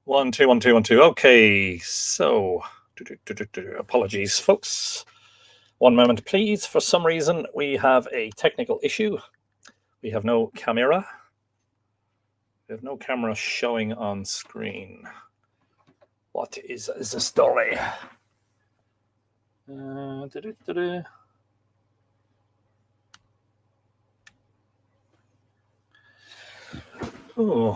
One, two, 1, 2, 1, 2. Okay, so apologies, folks. One moment, please. For some reason, we have a technical issue. We have no camera. We have no camera showing on screen. What is the story? Oh,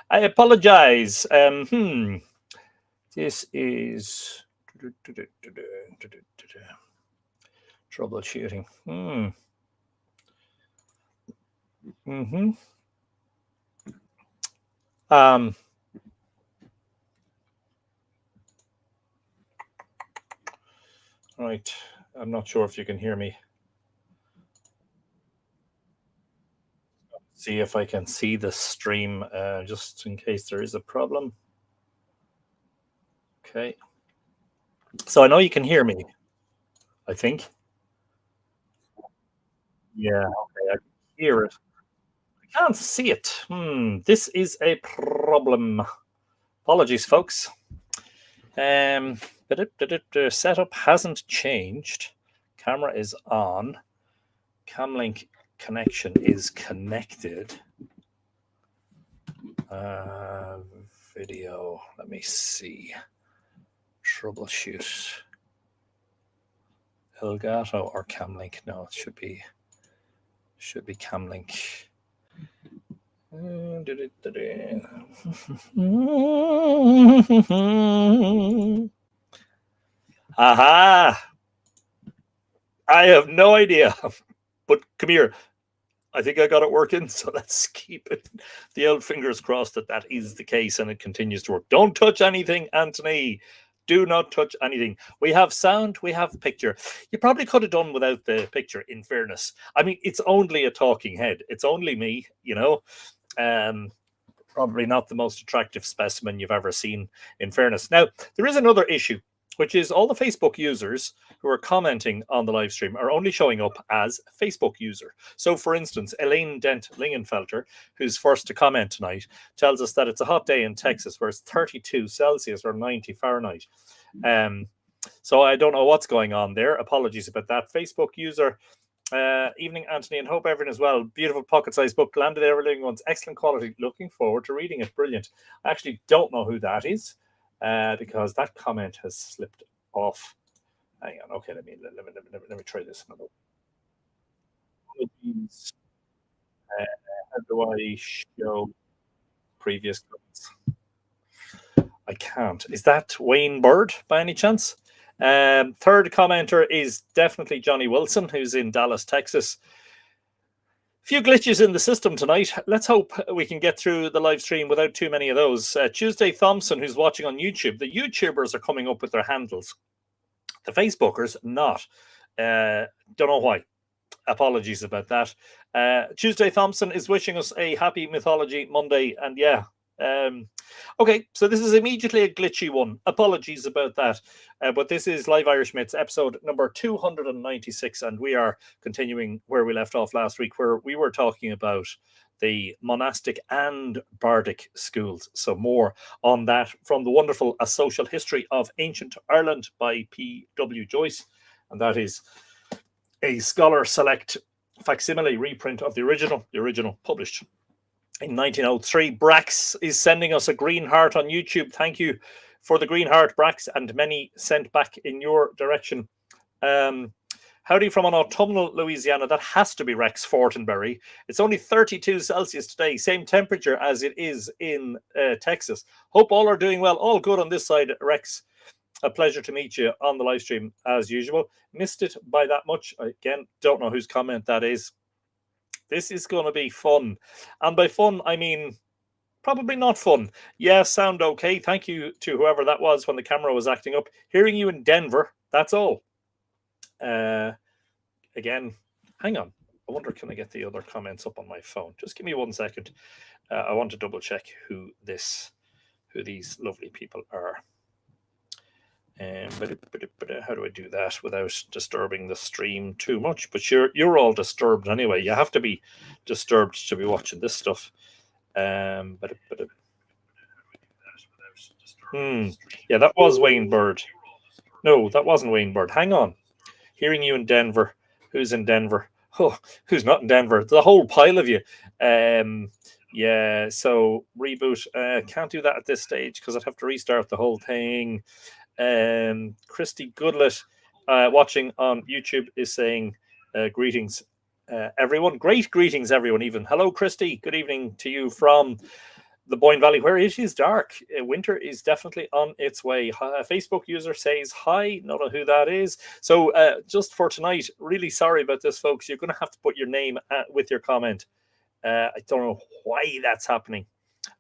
I apologize. This is troubleshooting. Right. I'm not sure if you can hear me. See if I can see the stream, just in case there is a problem. Okay. So I know you can hear me, I think. Yeah, okay, I can hear it. I can't see it. This is a problem. Apologies, folks. But the setup hasn't changed. Camera is on. Camlink connection is connected. Video. Let me see. Troubleshoot. Elgato or Camlink? No, it should be Camlink. Aha! I have no idea, but come here. I think I got it working, so let's keep it. The old fingers crossed that is the case and it continues to work. Don't touch anything, Anthony. Do not touch anything. We have sound, we have picture. You probably could have done without the picture, in fairness. I mean, it's only a talking head. It's only me, probably not the most attractive specimen you've ever seen, in fairness. Now, there is another issue, which is all the Facebook users who are commenting on the live stream are only showing up as Facebook user. So, for instance, Elaine Dent Lingenfelter, who's first to comment tonight, tells us that it's a hot day in Texas where it's 32 Celsius or 90 Fahrenheit. So I don't know what's going on there. Apologies about that. Facebook user, evening, Anthony, and hope everyone is well. Beautiful pocket-sized book, landed ever living ones, excellent quality. Looking forward to reading it. Brilliant. I actually don't know who that is. Because that comment has slipped off. Hang on. Okay, let me try this. How do I show previous comments? I can't. Is that Wayne Bird by any chance? Third commenter is definitely Johnny Wilson, who's in Dallas, Texas. Few glitches in the system tonight. Let's hope we can get through the live stream without too many of those. Tuesday Thompson, who's watching on YouTube. The YouTubers are coming up with their handles. The Facebookers, not. Don't know why. Apologies about that. Tuesday Thompson is wishing us a happy Mythology Monday. And yeah. Okay, so this is immediately a glitchy one. Apologies about that. But this is Live Irish Myths, episode number 296, and we are continuing where we left off last week, where we were talking about the Monastic and Bardic schools. So more on that from the wonderful A Social History of Ancient Ireland by P.W. Joyce, and that is a scholar select facsimile reprint of the original published in 1903. Brax is sending us a green heart on YouTube. Thank you for the green heart, Brax, and many sent back in your direction. Howdy from an autumnal Louisiana. That has to be Rex Fortenberry. It's only 32 Celsius today, same temperature as it is in Texas. Hope all are doing well. All good on this side, Rex. A pleasure to meet you on the live stream as usual. Missed it by that much. Again, don't know whose comment that is. This is going to be fun. And by fun, I mean probably not fun. Yeah, sound okay. Thank you to whoever that was when the camera was acting up. Hearing you in Denver, that's all. Again, hang on. I wonder, can I get the other comments up on my phone? Just give me 1 second. I want to double check who these lovely people are. How do I do that without disturbing the stream too much? But you're all disturbed anyway. You have to be disturbed to be watching this stuff. Yeah, that was Wayne Bird. No, that wasn't Wayne Bird. Hang on. Hearing you in Denver. Who's in Denver? Oh, who's not in Denver? The whole pile of you. Yeah, so reboot. Can't do that at this stage because I'd have to restart the whole thing. Christy Goodlett, watching on YouTube, is saying greetings, everyone. Great greetings, everyone. Even hello, Christy. Good evening to you from the Boyne Valley, where it is dark. Winter is definitely on its way. A Facebook user says hi. Don't know who that is. So just for tonight, really sorry about this, folks. You're going to have to put your name with your comment. I don't know why that's happening.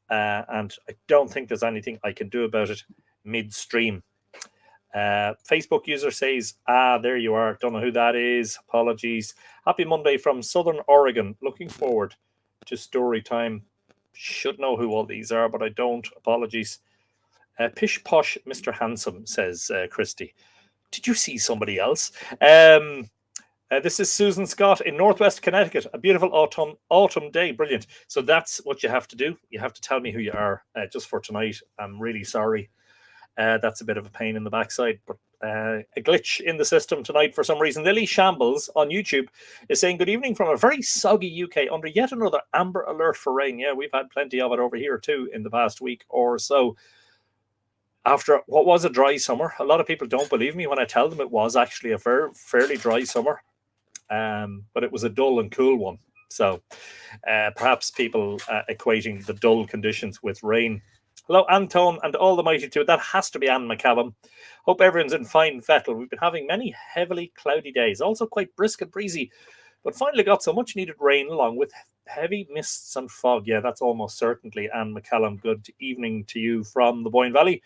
And I don't think there's anything I can do about it midstream. Facebook user says, there you are. Don't know who that is. Apologies. Happy Monday from Southern Oregon. Looking forward to story time. Should know who all these are, but I don't. Apologies. Pish Posh Mr. Handsome, says Christy. Did you see somebody else? This is Susan Scott in Northwest Connecticut. A beautiful autumn day. Brilliant. So that's what you have to do. You have to tell me who you are just for tonight. I'm really sorry. That's a bit of a pain in the backside, but a glitch in the system tonight for some reason. Lily Shambles on YouTube is saying, good evening from a very soggy UK under yet another amber alert for rain. Yeah, we've had plenty of it over here too in the past week or so. After what was a dry summer, a lot of people don't believe me when I tell them it was actually a fairly dry summer, but it was a dull and cool one. So perhaps people equating the dull conditions with rain. Hello, Anton, and all the mighty two. That has to be Anne McCallum. Hope everyone's in fine fettle. We've been having many heavily cloudy days, also quite brisk and breezy, but finally got some much needed rain along with heavy mists and fog. Yeah, that's almost certainly Anne McCallum. Good evening to you from the Boyne Valley.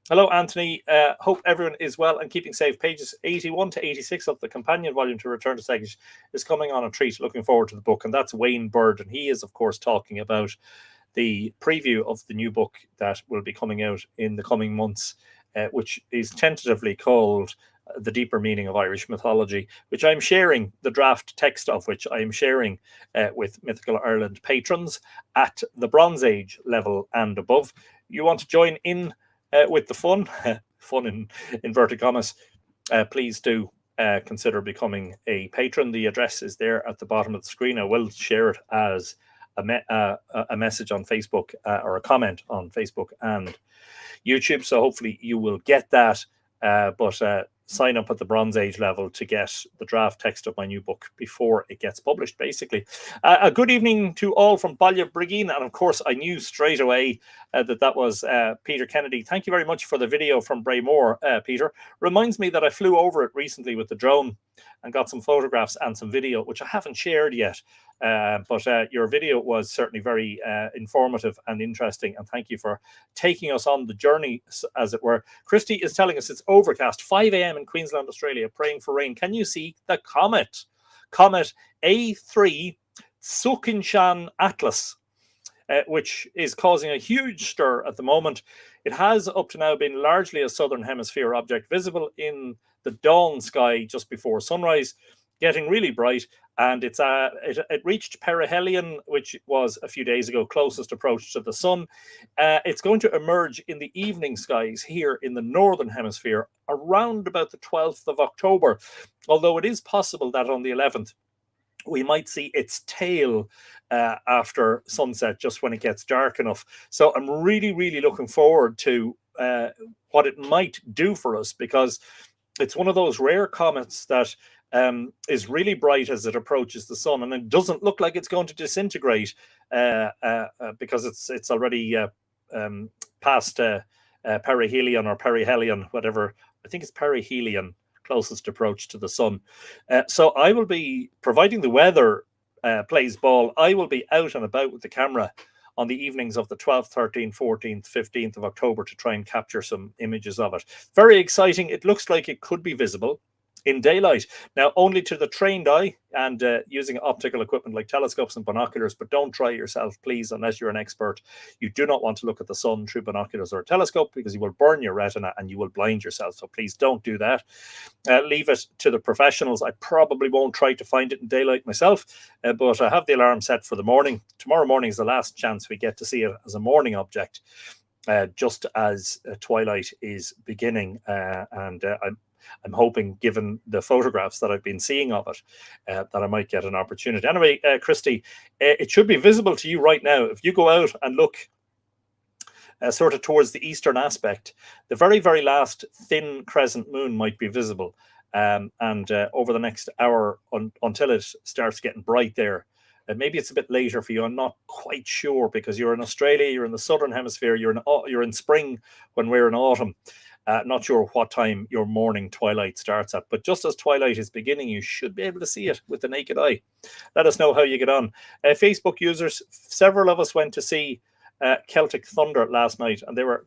Hello, Anthony. Hope everyone is well and keeping safe. Pages 81 to 86 of the companion volume to Return to Segish is coming on a treat. Looking forward to the book, and that's Wayne Bird, and he is, of course, talking about the preview of the new book that will be coming out in the coming months, which is tentatively called The Deeper Meaning of Irish Mythology, which I'm sharing the draft text of, which I'm sharing with Mythical Ireland patrons at the Bronze Age level and above. You want to join in with the fun, fun in inverted commas, please do consider becoming a patron. The address is there at the bottom of the screen. I will share it as a message on Facebook or a comment on Facebook and YouTube. So hopefully you will get that. But sign up at the Bronze Age level to get the draft text of my new book before it gets published, basically. A good evening to all from Ballyabrigeen. And of course, I knew straight away that was Peter Kennedy. Thank you very much for the video from Braymore, Peter. Reminds me that I flew over it recently with the drone and got some photographs and some video, which I haven't shared yet. But your video was certainly very informative and interesting, and thank you for taking us on the journey, as it were. Christy is telling us it's overcast, 5 a.m. in Queensland, Australia, praying for rain. Can you see the comet? Comet A3 Tsukinshan Atlas, which is causing a huge stir at the moment. It has up to now been largely a southern hemisphere object, visible in the dawn sky just before sunrise, getting really bright. And it reached perihelion, which was a few days ago, closest approach to the sun. It's going to emerge in the evening skies here in the northern hemisphere around about the 12th of October, although it is possible that on the 11th, we might see its tail after sunset, just when it gets dark enough. So I'm really, really looking forward to what it might do for us, because it's one of those rare comets that is really bright as it approaches the sun, and it doesn't look like it's going to disintegrate because it's already past perihelion or perihelion, whatever. I think it's perihelion, closest approach to the sun. So I will be, providing the weather plays ball, I will be out and about with the camera on the evenings of the 12th, 13th, 14th, 15th of October to try and capture some images of it. Very exciting. It looks like it could be visible. in daylight. Now, only to the trained eye and using optical equipment like telescopes and binoculars, but don't try yourself, please, unless you're an expert. You do not want to look at the sun through binoculars or a telescope because you will burn your retina and you will blind yourself. So please don't do that. Leave it to the professionals. I probably won't try to find it in daylight myself, but I have the alarm set for the morning. Tomorrow morning is the last chance we get to see it as a morning object, just as twilight is beginning. And I'm hoping, given the photographs that I've been seeing of it, that I might get an opportunity. Anyway, Christy, it should be visible to you right now. If you go out and look sort of towards the eastern aspect, the very, very last thin crescent moon might be visible. And over the next hour until it starts getting bright there, maybe it's a bit later for you. I'm not quite sure because you're in Australia, you're in the southern hemisphere, you're in spring when we're in autumn. Not sure what time your morning twilight starts at, but just as twilight is beginning, you should be able to see it with the naked eye. Let us know how you get on. Facebook users, several of us went to see Celtic Thunder last night, and they were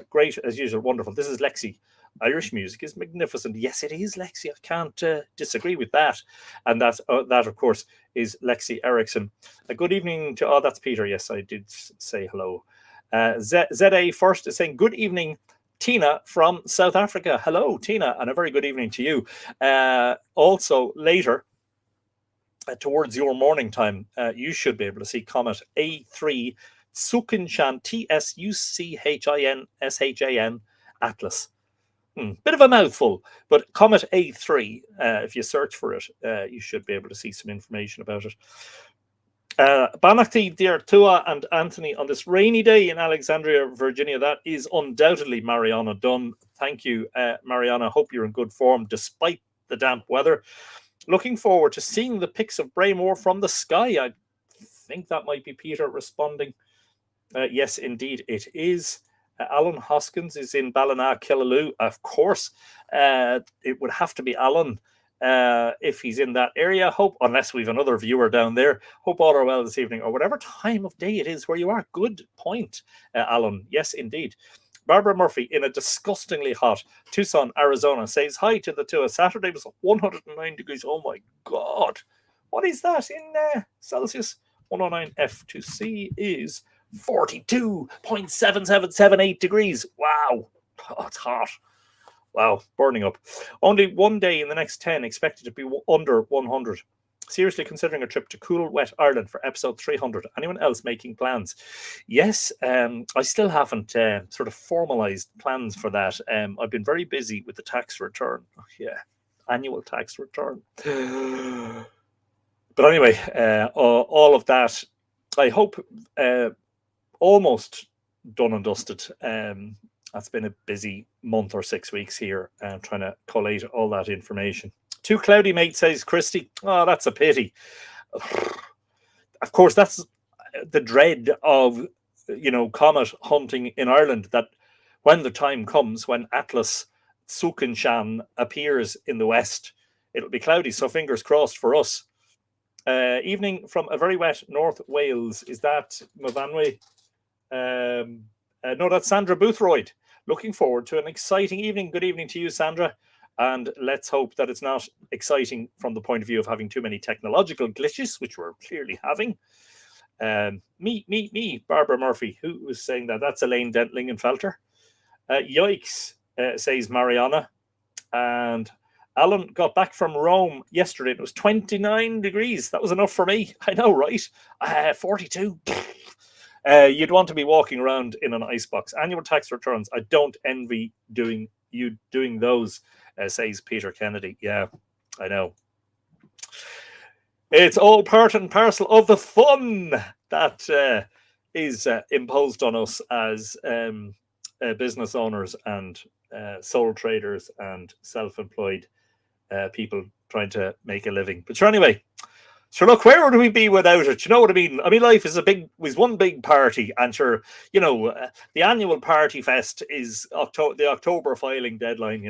great as usual, wonderful. This is Lexi. Irish music is magnificent. Yes, it is, Lexi. I can't disagree with that. And that, of course, is Lexi Erickson. A good evening to, that's Peter. Yes, I did say hello. ZA first is saying, good evening, Tina from South Africa. Hello, Tina, and a very good evening to you. Also, later, towards your morning time, you should be able to see Comet A3 Tsukunshan, Tsuchinshan Atlas. Bit of a mouthful, but Comet A3, if you search for it, you should be able to see some information about it. Banachti, dear Tua and Anthony, on this rainy day in Alexandria, Virginia, that is undoubtedly Mariana Dunn. Thank you, Mariana. Hope you're in good form despite the damp weather. Looking forward to seeing the pics of Braymore from the sky. I think that might be Peter responding. Yes, indeed, it is. Alan Hoskins is in Ballina, Killaloe. Of course, it would have to be Alan. If he's in that area, hope, unless we've another viewer down there, hope all are well this evening, or whatever time of day it is where you are. Good point, Alan. Yes, indeed. Barbara Murphy in a disgustingly hot Tucson, Arizona says hi to the two. Saturday was 109 degrees. Oh my God. What is that in Celsius? 109 F2C is 42.7778 degrees. Wow. Oh, it's hot. Wow, burning up. Only one day in the next 10 expected to be under 100. Seriously considering a trip to cool, wet Ireland for episode 300. Anyone else making plans? Yes, I still haven't sort of formalized plans for that. I've been very busy with the tax return. Oh, yeah, annual tax return. But anyway, all of that, I hope, almost done and dusted. That's been a busy month or 6 weeks here, trying to collate all that information. Too cloudy, mate, says Christy. Oh, that's a pity. Of course, that's the dread of, comet hunting in Ireland, that when the time comes, when Atlas Tsukunshan appears in the west, it'll be cloudy, so fingers crossed for us. Evening from a very wet North Wales. Is that Mavanwe? No, that's Sandra Boothroyd. Looking forward to an exciting evening. Good evening to you, Sandra. And let's hope that it's not exciting from the point of view of having too many technological glitches, which we're clearly having. Me, Barbara Murphy, who was saying that. That's Elaine Dentlingenfelter. Yikes, says Mariana. And Alan got back from Rome yesterday. It was 29 degrees. That was enough for me. I know, right? 42. You'd want to be walking around in an icebox. Annual tax returns. I don't envy doing those, says Peter Kennedy. Yeah, I know. It's all part and parcel of the fun that is imposed on us as business owners and sole traders and self-employed people trying to make a living. But sure, anyway. So look, where would we be without it? You know what I mean? I mean, life is one big party, and sure, the annual party fest is the October filing deadline.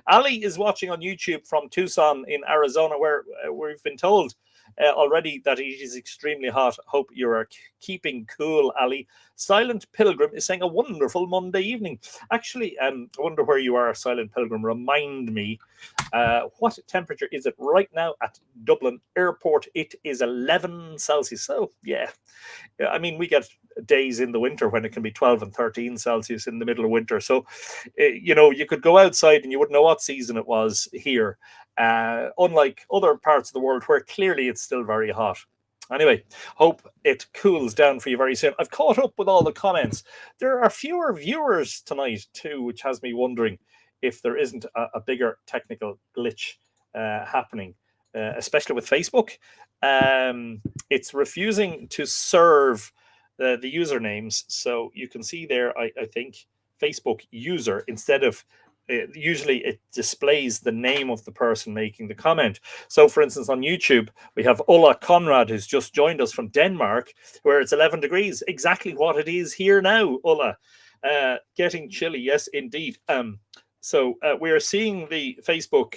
Ali is watching on YouTube from Tucson in Arizona, where we've been told already that it is extremely hot. Hope you are keeping cool, Ali. Silent Pilgrim is saying a wonderful Monday evening. Actually, I wonder where you are, Silent Pilgrim. Remind me, what temperature is it right now at Dublin Airport? It is 11 Celsius. So, yeah. I mean, we get days in the winter when it can be 12 and 13 Celsius in the middle of winter. So, you could go outside and you wouldn't know what season it was here, unlike other parts of the world where clearly it's still very hot. Anyway, hope it cools down for you very soon. I've caught up with all the comments. There are fewer viewers tonight too, which has me wondering if there isn't a bigger technical glitch happening, especially with Facebook. It's refusing to serve the usernames. So you can see there, I think, Facebook user, instead of usually it displays the name of the person making the comment. So, for instance, on YouTube, we have Ulla Conrad, who's just joined us from Denmark, where it's 11 degrees, exactly what it is here now, Ulla. Getting chilly, yes, indeed. So we are seeing the Facebook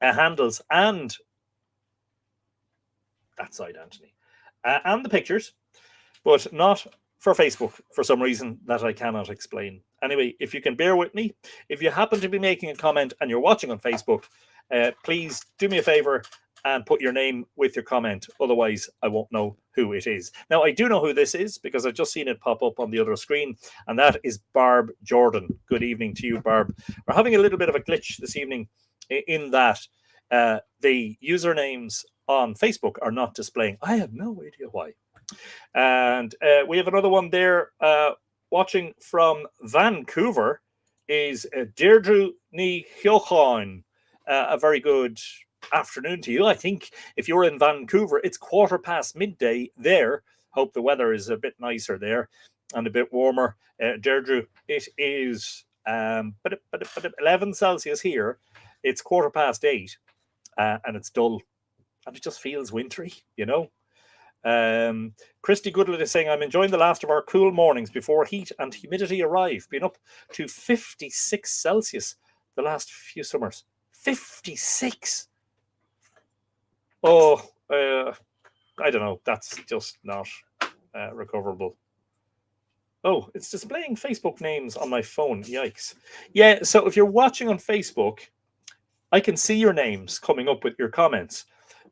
handles and that side, Anthony, and the pictures, but not for Facebook for some reason that I cannot explain. Anyway, if you can bear with me, if you happen to be making a comment and you're watching on Facebook, please do me a favor and put your name with your comment. Otherwise, I won't know who it is. Now, I do know who this is because I've just seen it pop up on the other screen, and that is Barb Jordan. Good evening to you, Barb. We're having a little bit of a glitch this evening in that the usernames on Facebook are not displaying. I have no idea why. And we have another one there watching from Vancouver is Deirdre Ní Hiochain. A very good afternoon to you. I think if you're in Vancouver, it's midday there. Hope the weather is a bit nicer there and a bit warmer. Deirdre, it is 11 Celsius here. It's 8:15 and it's dull. And it just feels wintry, Christy Goodlett is saying, I'm enjoying the last of our cool mornings before heat and humidity arrive. Been up to 56 Celsius the last few summers. 56! Oh, I don't know. That's just not recoverable. Oh, it's displaying Facebook names on my phone. Yikes. Yeah, so if you're watching on Facebook, I can see your names coming up with your comments.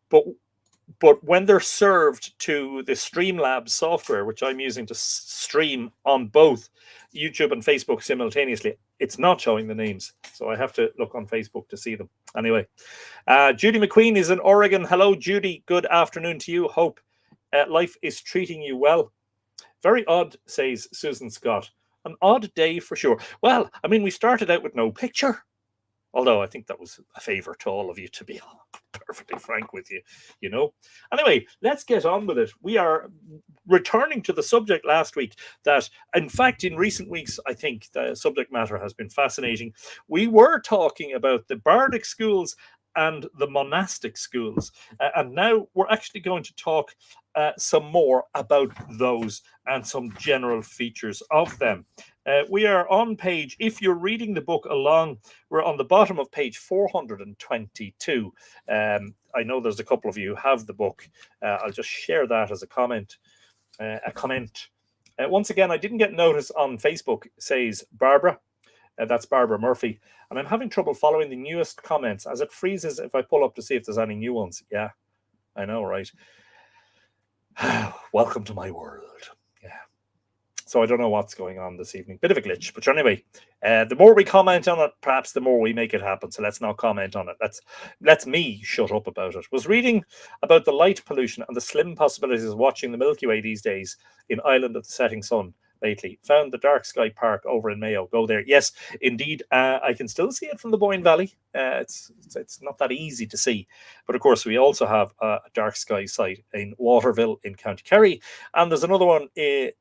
But when they're served to the Streamlabs software, which I'm using to stream on both YouTube and Facebook simultaneously, it's not showing the names. So I have to look on Facebook to see them. Anyway, Judy McQueen is in Oregon. Hello, Judy. Good afternoon to you. Hope life is treating you well. Very odd, says Susan Scott. An odd day for sure. Well, I mean, we started out with no picture. Although I think that was a favor to all of you, to be perfectly frank with you, Anyway, let's get on with it. We are returning to the subject last week that, in fact, in recent weeks, I think the subject matter has been fascinating. We were talking about the Bardic schools and the monastic schools. And now we're actually going to talk some more about those and some general features of them. We are on page, if you're reading the book along, we're on the bottom of page 422. I know there's a couple of you who have the book. I'll just share that as a comment. Once again, I didn't get notice on Facebook, says Barbara. That's Barbara Murphy. And I'm having trouble following the newest comments as it freezes if I pull up to see if there's any new ones. Yeah, I know, right? Welcome to my world. Yeah. So I don't know what's going on this evening. Bit of a glitch. But anyway, the more we comment on it, perhaps the more we make it happen. So let's not comment on it. Let's me shut up about it. Was reading about the light pollution and the slim possibilities of watching the Milky Way these days in Island of the Setting Sun lately. Found the Dark Sky Park over in Mayo. Go there. Yes, indeed. I can still see it from the Boyne Valley. It's not that easy to see. But of course, we also have a dark sky site in Waterville in County Kerry. And there's another one in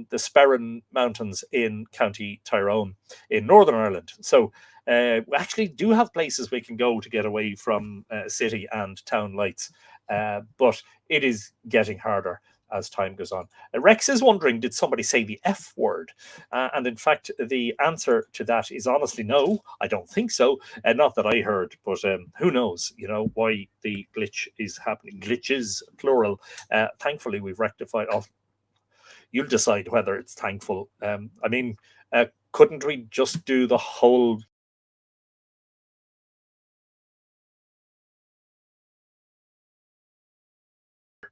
the Sperrin Mountains in County Tyrone in Northern Ireland. So we actually do have places we can go to get away from city and town lights. But it is getting harder. as time goes on. Rex is wondering, did somebody say the F word? And in fact, the answer to that is honestly no, I don't think so. Not that I heard, but who knows, why the glitch is happening. Glitches, plural. Thankfully, we've rectified. You'll decide whether it's thankful. Couldn't we just do the whole...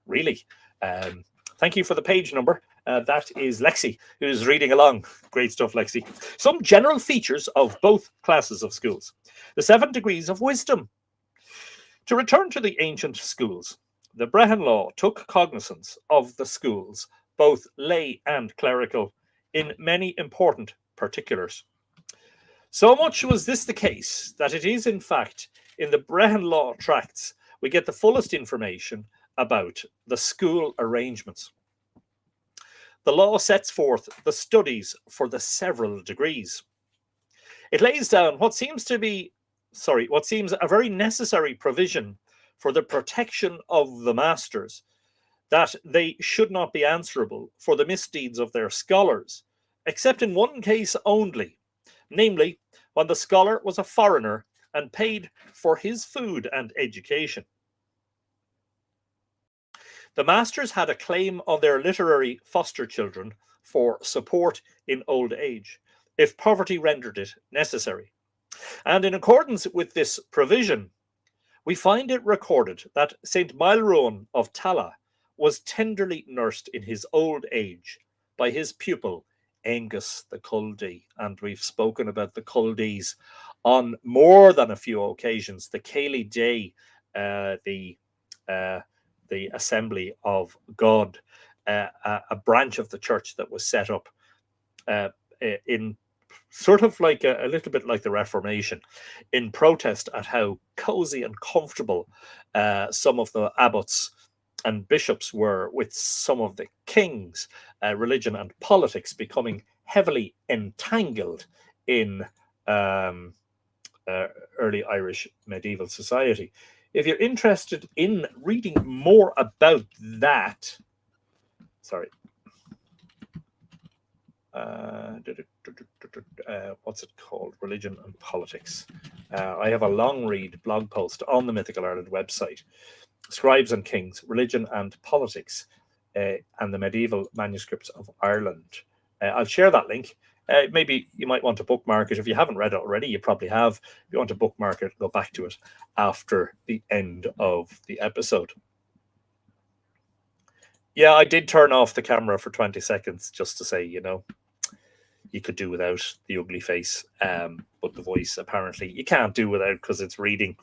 Really? Thank you for the page number. That is Lexi, who's reading along. Great stuff, Lexi. Some general features of both classes of schools. The 7 degrees of wisdom. To return to the ancient schools, the Brehon Law took cognizance of the schools, both lay and clerical, in many important particulars. So much was this the case that it is, in fact, in the Brehon Law tracts we get the fullest information about the school arrangements. The law sets forth the studies for the several degrees. It lays down what seems a very necessary provision for the protection of the masters, that they should not be answerable for the misdeeds of their scholars, except in one case only, namely when the scholar was a foreigner and paid for his food and education. The masters had a claim on their literary foster children for support in old age, if poverty rendered it necessary. And in accordance with this provision, we find it recorded that St. Maelruin of Tala was tenderly nursed in his old age by his pupil, Angus the Culdee. And we've spoken about the Culdees on more than a few occasions. The Cayley Day, the Assembly of God, a branch of the church that was set up in sort of like a little bit like the Reformation, in protest at how cozy and comfortable some of the abbots and bishops were with some of the kings, religion and politics becoming heavily entangled in early Irish medieval society. If you're interested in reading more about that, what's it called? Religion and Politics. I have a long read blog post on the Mythical Ireland website. Scribes and Kings, Religion and Politics, and the Medieval Manuscripts of Ireland. I'll share that link. Maybe you might want to bookmark it. If you haven't read it already, you probably have. If you want to bookmark it, go back to it after the end of the episode. Yeah, I did turn off the camera for 20 seconds just to say, you could do without the ugly face, but the voice apparently you can't do without because it's reading.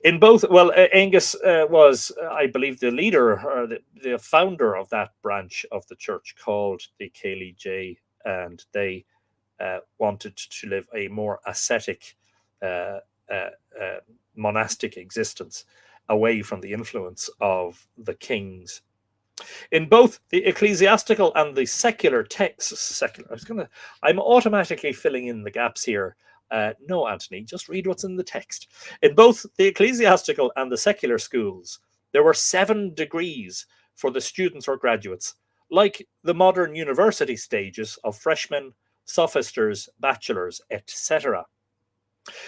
In both, Angus was, I believe, the leader or the founder of that branch of the church called the Cayley J, and they wanted to live a more ascetic, monastic existence away from the influence of the kings. In both the ecclesiastical and the secular texts, I'm automatically filling in the gaps here. No, Anthony, just read what's in the text. In both the ecclesiastical and the secular schools, there were 7 degrees for the students or graduates, like the modern university stages of freshmen, sophisters, bachelors, etc.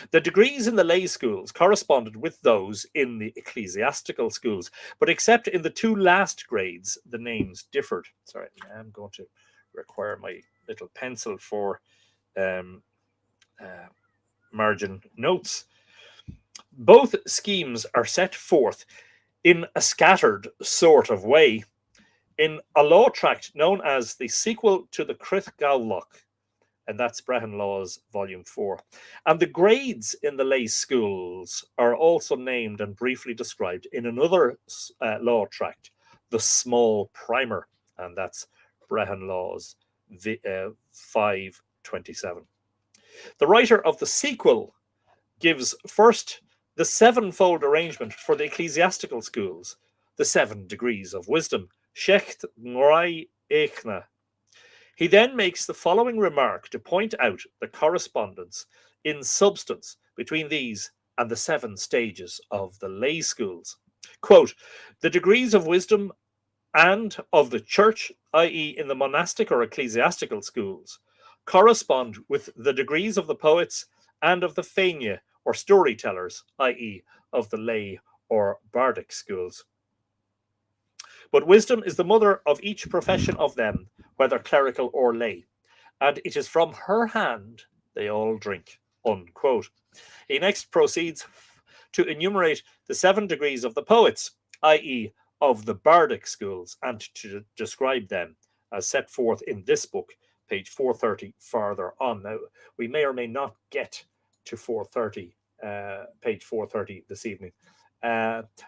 The degrees in the lay schools corresponded with those in the ecclesiastical schools, but except in the 2 last grades, the names differed. Sorry, I'm going to require my little pencil for margin notes. Both schemes are set forth in a scattered sort of way in a law tract known as the sequel to the Crith Gaulach, and that's Brehon Laws, Volume 4. And the grades in the lay schools are also named and briefly described in another law tract, the Small Primer, and that's Brehon Laws 527. The writer of the sequel gives first the 7-fold arrangement for the ecclesiastical schools, the 7 degrees of wisdom, Shecht Ngrai Echna. He then makes the following remark to point out the correspondence in substance between these and the 7 stages of the lay schools. Quote, the degrees of wisdom and of the church, i.e., in the monastic or ecclesiastical schools, correspond with the degrees of the poets and of the fania or storytellers, i.e., of the lay or bardic schools. But wisdom is the mother of each profession of them, whether clerical or lay, and it is from her hand they all drink. Unquote. He next proceeds to enumerate the 7 degrees of the poets, i.e., of the bardic schools, and to describe them as set forth in this book, page 430, farther on. Now, we may or may not get to 430, page 430 this evening.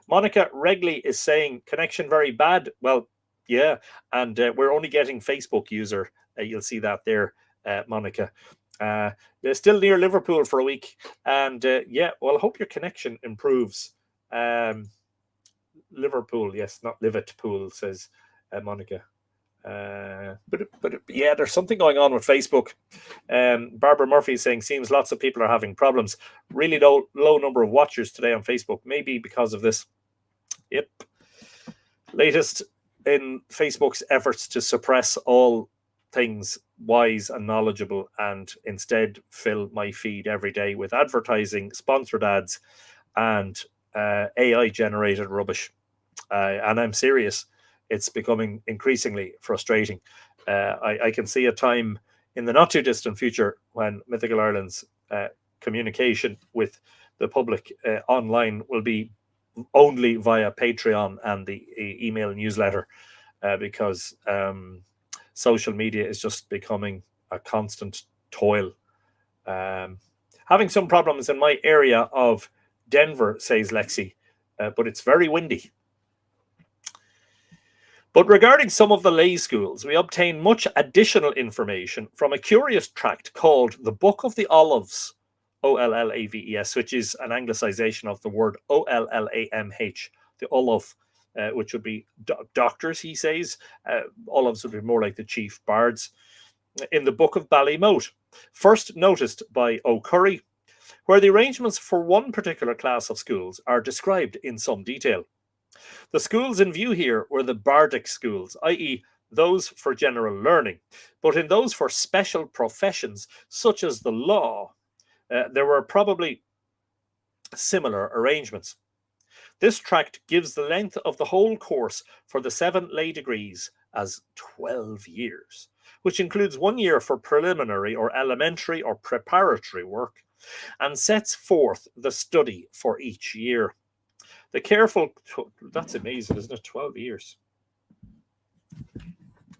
Monica Regley is saying connection very bad. Well, yeah, and we're only getting Facebook user. You'll see that there, Monica. They're still near Liverpool for a week, and yeah, well, I hope your connection improves. Liverpool, yes, not Liverpool, says Monica. But yeah, there's something going on with Facebook. Barbara Murphy is saying seems lots of people are having problems. Really low number of watchers today on Facebook, maybe because of this. Yep. Latest in Facebook's efforts to suppress all things wise and knowledgeable, and instead fill my feed every day with advertising, sponsored ads, and AI generated rubbish. And I'm serious. It's becoming increasingly frustrating. I can see a time in the not too distant future when Mythical Ireland's communication with the public online will be only via Patreon and the email newsletter, because social media is just becoming a constant toil. Having some problems in my area of Denver, says Lexi, but it's very windy. But regarding some of the lay schools, we obtain much additional information from a curious tract called the Book of the Olives, Ollaves, which is an anglicization of the word Ollamh, the Olaf, which would be doctors, he says. Olives would be more like the chief bards. In the Book of Ballymote, first noticed by O'Curry, where the arrangements for one particular class of schools are described in some detail. The schools in view here were the bardic schools, i.e., those for general learning, but in those for special professions, such as the law, there were probably similar arrangements. This tract gives the length of the whole course for the 7 lay degrees as 12 years, which includes 1 year for preliminary or elementary or preparatory work, and sets forth the study for each year. The careful, that's amazing, isn't it? 12 years.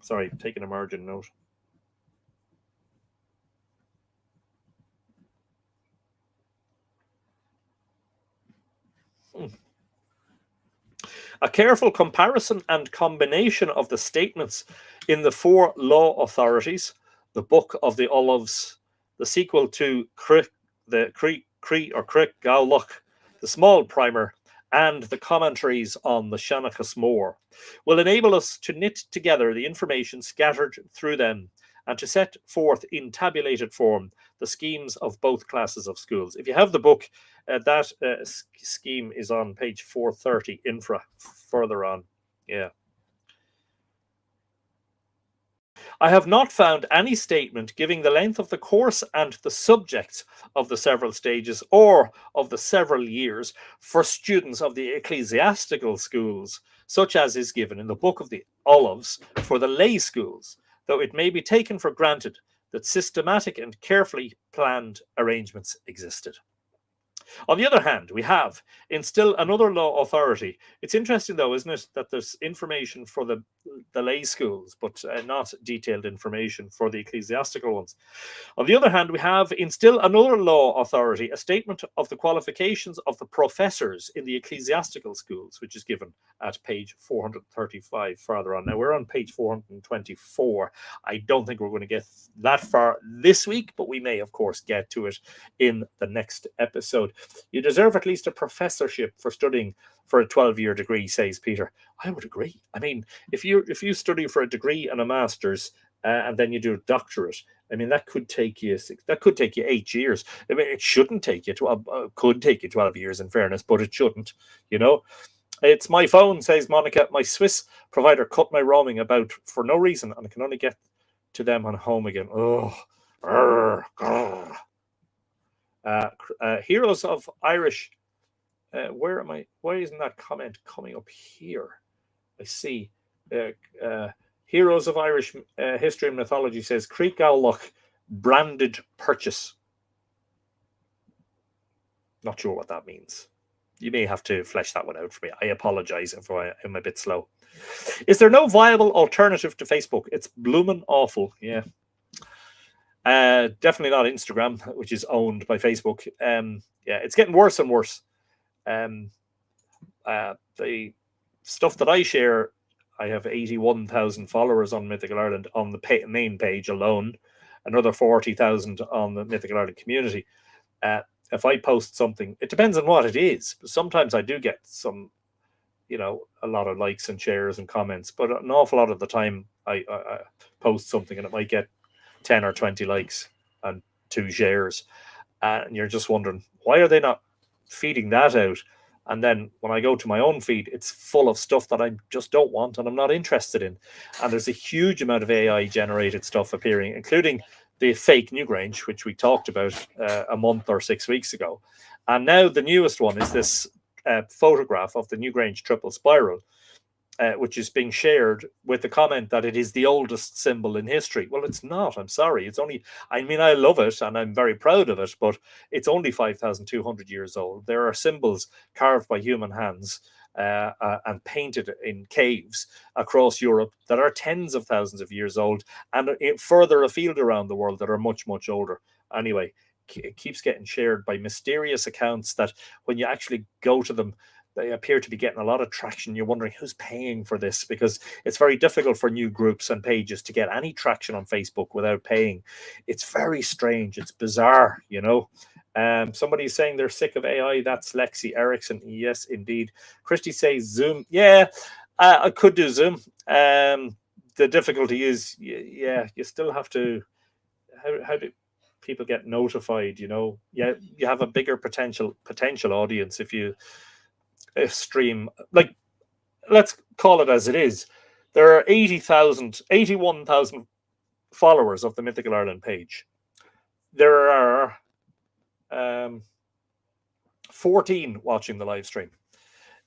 Sorry, taking a margin note. A careful comparison and combination of the statements in the 4 law authorities, the Book of the Olives, the sequel to the Cree or Crick Gaulach, the small primer, and the commentaries on the Shanachas Mór, will enable us to knit together the information scattered through them and to set forth in tabulated form the schemes of both classes of schools. If you have the book, that scheme is on page 430, infra, further on. Yeah. I have not found any statement giving the length of the course and the subjects of the several stages or of the several years for students of the ecclesiastical schools, such as is given in the Book of the Olives for the lay schools, though it may be taken for granted that systematic and carefully planned arrangements existed. On the other hand, we have in still another law authority. It's interesting, though, isn't it, that there's information for the lay schools, but not detailed information for the ecclesiastical ones. On the other hand, we have in still another law authority a statement of the qualifications of the professors in the ecclesiastical schools, which is given at page 435 farther on. Now, we're on page 424. I don't think we're going to get that far this week, but we may, of course, get to it in the next episode. You deserve at least a professorship for studying for a 12-year degree, says Peter. I would agree. I mean, if you study for a degree and a master's and then you do a doctorate, I mean, that could take you 8 years. I mean, it shouldn't take you 12. Could take you 12 years in fairness, but it shouldn't. You know, It's my phone, says Monica. My Swiss provider cut my roaming about for no reason, and I can only get to them on home again. Oh, Heroes of Irish. Where am I? Why isn't that comment coming up here? I see. Heroes of Irish History and Mythology says Creek Gowlock branded purchase. Not sure what that means. You may have to flesh that one out for me. I apologize if I'm a bit slow. Is there no viable alternative to Facebook? It's bloomin' awful. Yeah. Definitely not Instagram, which is owned by Facebook. Yeah, it's getting worse and worse. The stuff that I share, I have 81,000 followers on Mythical Ireland on the main page alone, another 40,000 on the Mythical Ireland community. If I post something, it depends on what it is. Sometimes I do get some, a lot of likes and shares and comments, but an awful lot of the time I post something and it might get 10 or 20 likes and 2 shares. And you're just wondering, why are they not feeding that out? And then when I go to my own feed, it's full of stuff that I just don't want and I'm not interested in. And there's a huge amount of AI generated stuff appearing, including the fake Newgrange, which we talked about a month or 6 weeks ago. And now the newest one is this photograph of the Newgrange triple spiral, which is being shared with the comment that it is the oldest symbol in history. Well, it's not. I'm sorry. It's only, I love it and I'm very proud of it, but it's only 5,200 years old. There are symbols carved by human hands and painted in caves across Europe that are tens of thousands of years old, and further afield around the world that are much, much older. Anyway, it keeps getting shared by mysterious accounts that when you actually go to them, they appear to be getting a lot of traction. You're wondering who's paying for this, because it's very difficult for new groups and pages to get any traction on Facebook without paying. It's very strange. It's bizarre, Somebody's saying they're sick of AI. That's Lexi Erickson. Yes, indeed. Christy says Zoom. Yeah, I could do Zoom. The difficulty is, you still have to. How do people get notified? You have a bigger potential audience if you stream. Like, let's call it as it is. There are 81,000 followers of the Mythical Ireland page. There are 14 watching the live stream.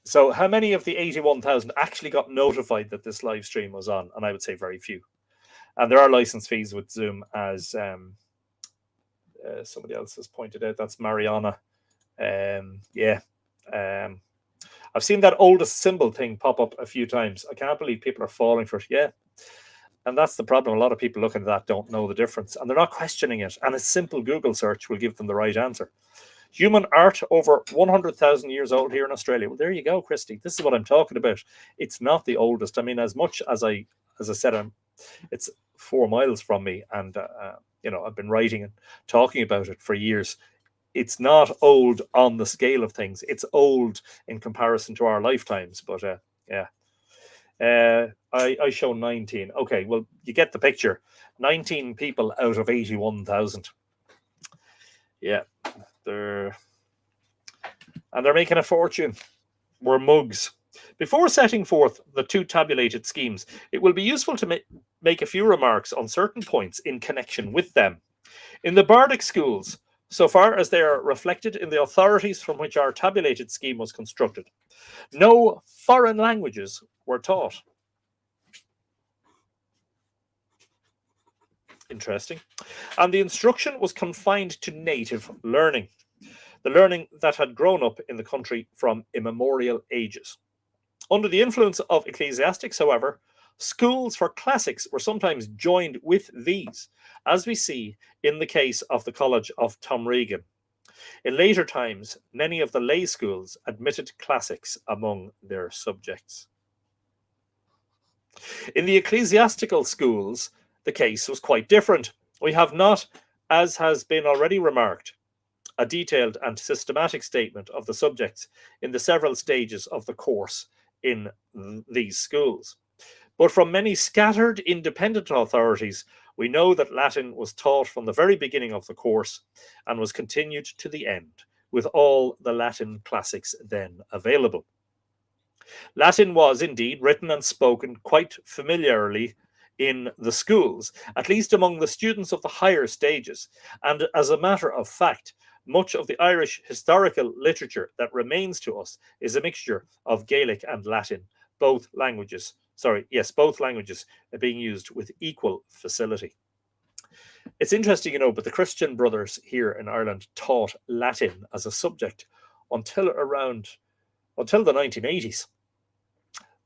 So how many of the 81,000 actually got notified that this live stream was on? And I would say very few. And there are license fees with Zoom, as somebody else has pointed out. That's Mariana. I've seen that oldest symbol thing pop up a few times. I can't believe people are falling for it. Yeah. And that's the problem. A lot of people looking at that don't know the difference, and they're not questioning it. And a simple Google search will give them the right answer. Human art over 100,000 years old here in Australia. Well, there you go, Christy. This is what I'm talking about. It's not the oldest. As much as I said, it's 4 miles from me, and I've been writing and talking about it for years. It's not old on the scale of things. It's old in comparison to our lifetimes. But I show 19. Okay, well, you get the picture. 19 people out of 81,000. Yeah, they're making a fortune. We're mugs. Before setting forth the 2 tabulated schemes, it will be useful to make a few remarks on certain points in connection with them. In the Bardic schools, so far as they are reflected in the authorities from which our tabulated scheme was constructed, no foreign languages were taught. Interesting. And the instruction was confined to native learning, the learning that had grown up in the country from immemorial ages. Under the influence of ecclesiastics, however, schools for classics were sometimes joined with these, as we see in the case of the College of Tomregan. In later times, many of the lay schools admitted classics among their subjects. In the ecclesiastical schools, the case was quite different. We have not, as has been already remarked, a detailed and systematic statement of the subjects in the several stages of the course in these schools. But from many scattered independent authorities, we know that Latin was taught from the very beginning of the course and was continued to the end, with all the Latin classics then available. Latin was indeed written and spoken quite familiarly in the schools, at least among the students of the higher stages. And as a matter of fact, much of the Irish historical literature that remains to us is a mixture of Gaelic and Latin, both languages. Both languages are being used with equal facility. It's interesting, but the Christian brothers here in Ireland taught Latin as a subject until the 1980s.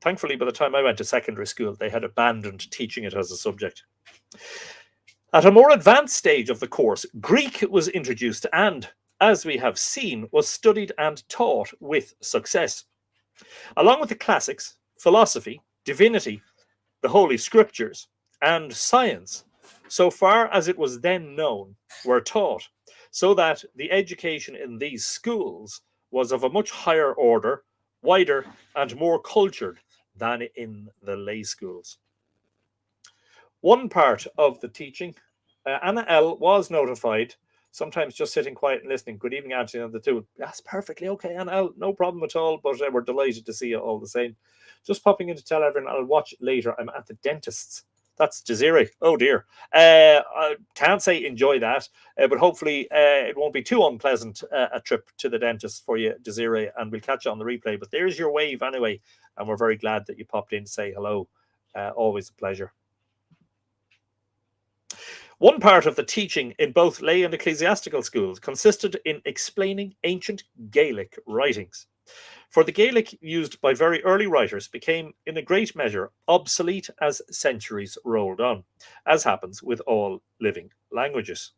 Thankfully, by the time I went to secondary school, they had abandoned teaching it as a subject. At a more advanced stage of the course, Greek was introduced and, as we have seen, was studied and taught with success. Along with the classics, philosophy, divinity, the Holy Scriptures, and science, so far as it was then known, were taught, so that the education in these schools was of a much higher order, wider, and more cultured than in the lay schools. One part of the teaching, Anna L. was notified, sometimes just sitting quiet and listening. Good evening, Anthony, and the two. That's perfectly okay, Anna L. No problem at all, but we're delighted to see you all the same. Just popping in to tell everyone I'll watch later. I'm at the dentist's. That's Desiree. Oh dear. I can't say enjoy that, but hopefully it won't be too unpleasant a trip to the dentist for you, Desiree, and we'll catch you on the replay. But there's your wave anyway, and we're very glad that you popped in to say hello. Always a pleasure. One part of the teaching in both lay and ecclesiastical schools consisted in explaining ancient Gaelic writings. For the Gaelic used by very early writers became, in a great measure, obsolete as centuries rolled on, as happens with all living languages.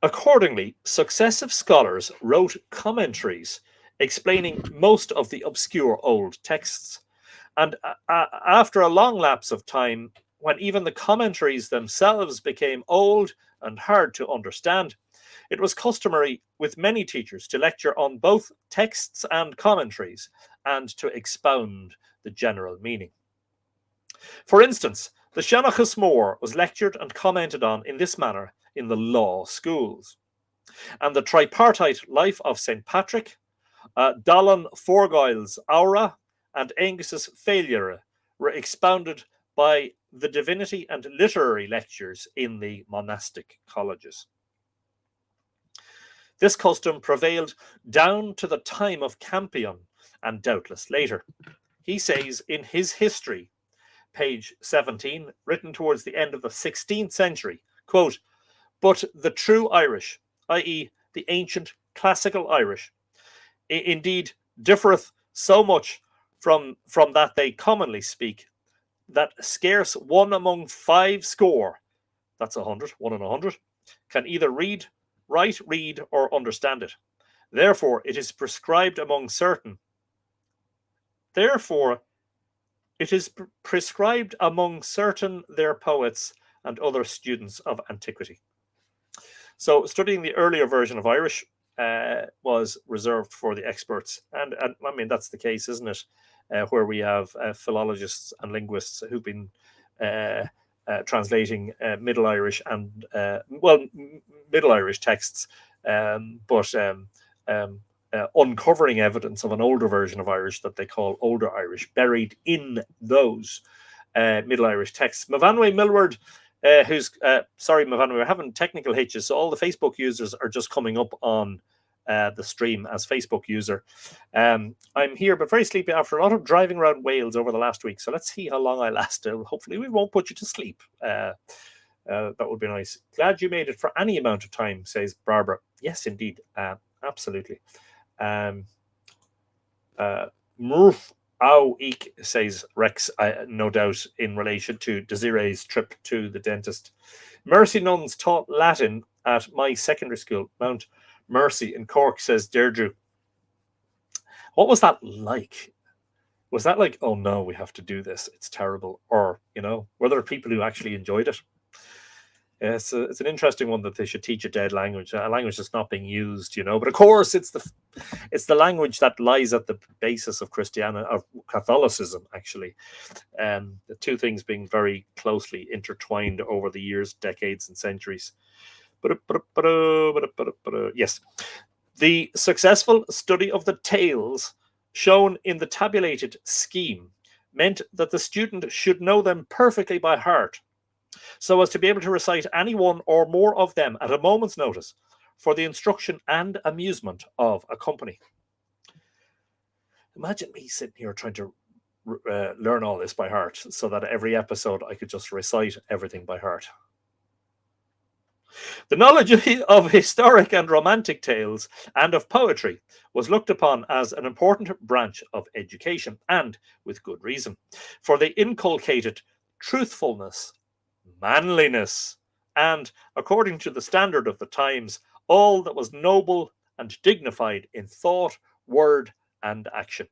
Accordingly, successive scholars wrote commentaries explaining most of the obscure old texts. And after a long lapse of time, when even the commentaries themselves became old and hard to understand, it was customary with many teachers to lecture on both texts and commentaries and to expound the general meaning. For instance, the Seanachas Mór was lectured and commented on in this manner in the law schools. And the tripartite life of St. Patrick, Dallan Forgoil's Aura, and Angus's Failure were expounded by the divinity and literary lectures in the monastic colleges. This custom prevailed down to the time of Campion, and doubtless later. He says in his history, page 17, written towards the end of the 16th century, quote, "But the true Irish, i.e. the ancient classical Irish, indeed differeth so much from that they commonly speak, that scarce one among 50, that's 100, 1 in 100, can either write, read, or understand it. Therefore, it is prescribed among certain. Their poets and other students of antiquity." So, studying the earlier version of Irish was reserved for the experts, and I mean that's the case, isn't it? Where we have philologists and linguists who've been translating Middle Irish and Middle Irish texts, but uncovering evidence of an older version of Irish that they call Older Irish, buried in those Middle Irish texts. Mavanwe Millward, sorry, Mavanwe, we're having technical hitches, so all the Facebook users are just coming up on the stream as Facebook user. I'm here, but very sleepy after a lot of driving around Wales over the last week. So let's see how long I last. Hopefully, we won't put you to sleep. That would be nice. Glad you made it for any amount of time, says Barbara. Yes, indeed. Absolutely. Murph Ow Eek, says Rex, no doubt in relation to Desiree's trip to the dentist. Mercy nuns taught Latin at my secondary school, Mount Mercy in Cork, says Deirdre. What was that like? Was that like, oh no, we have to do this, it's terrible? Or, were there people who actually enjoyed it? It's an interesting one that they should teach a dead language, a language that's not being used, But of course, it's the language that lies at the basis of Christianity, of Catholicism, actually. The two things being very closely intertwined over the years, decades, and centuries. Yes, the successful study of the tales shown in the tabulated scheme meant that the student should know them perfectly by heart, so as to be able to recite any one or more of them at a moment's notice for the instruction and amusement of a company. Imagine me sitting here trying to learn all this by heart so that every episode I could just recite everything by heart. The knowledge of historic and romantic tales and of poetry was looked upon as an important branch of education, and with good reason, for they inculcated truthfulness, manliness, and, according to the standard of the times, all that was noble and dignified in thought, word, and action.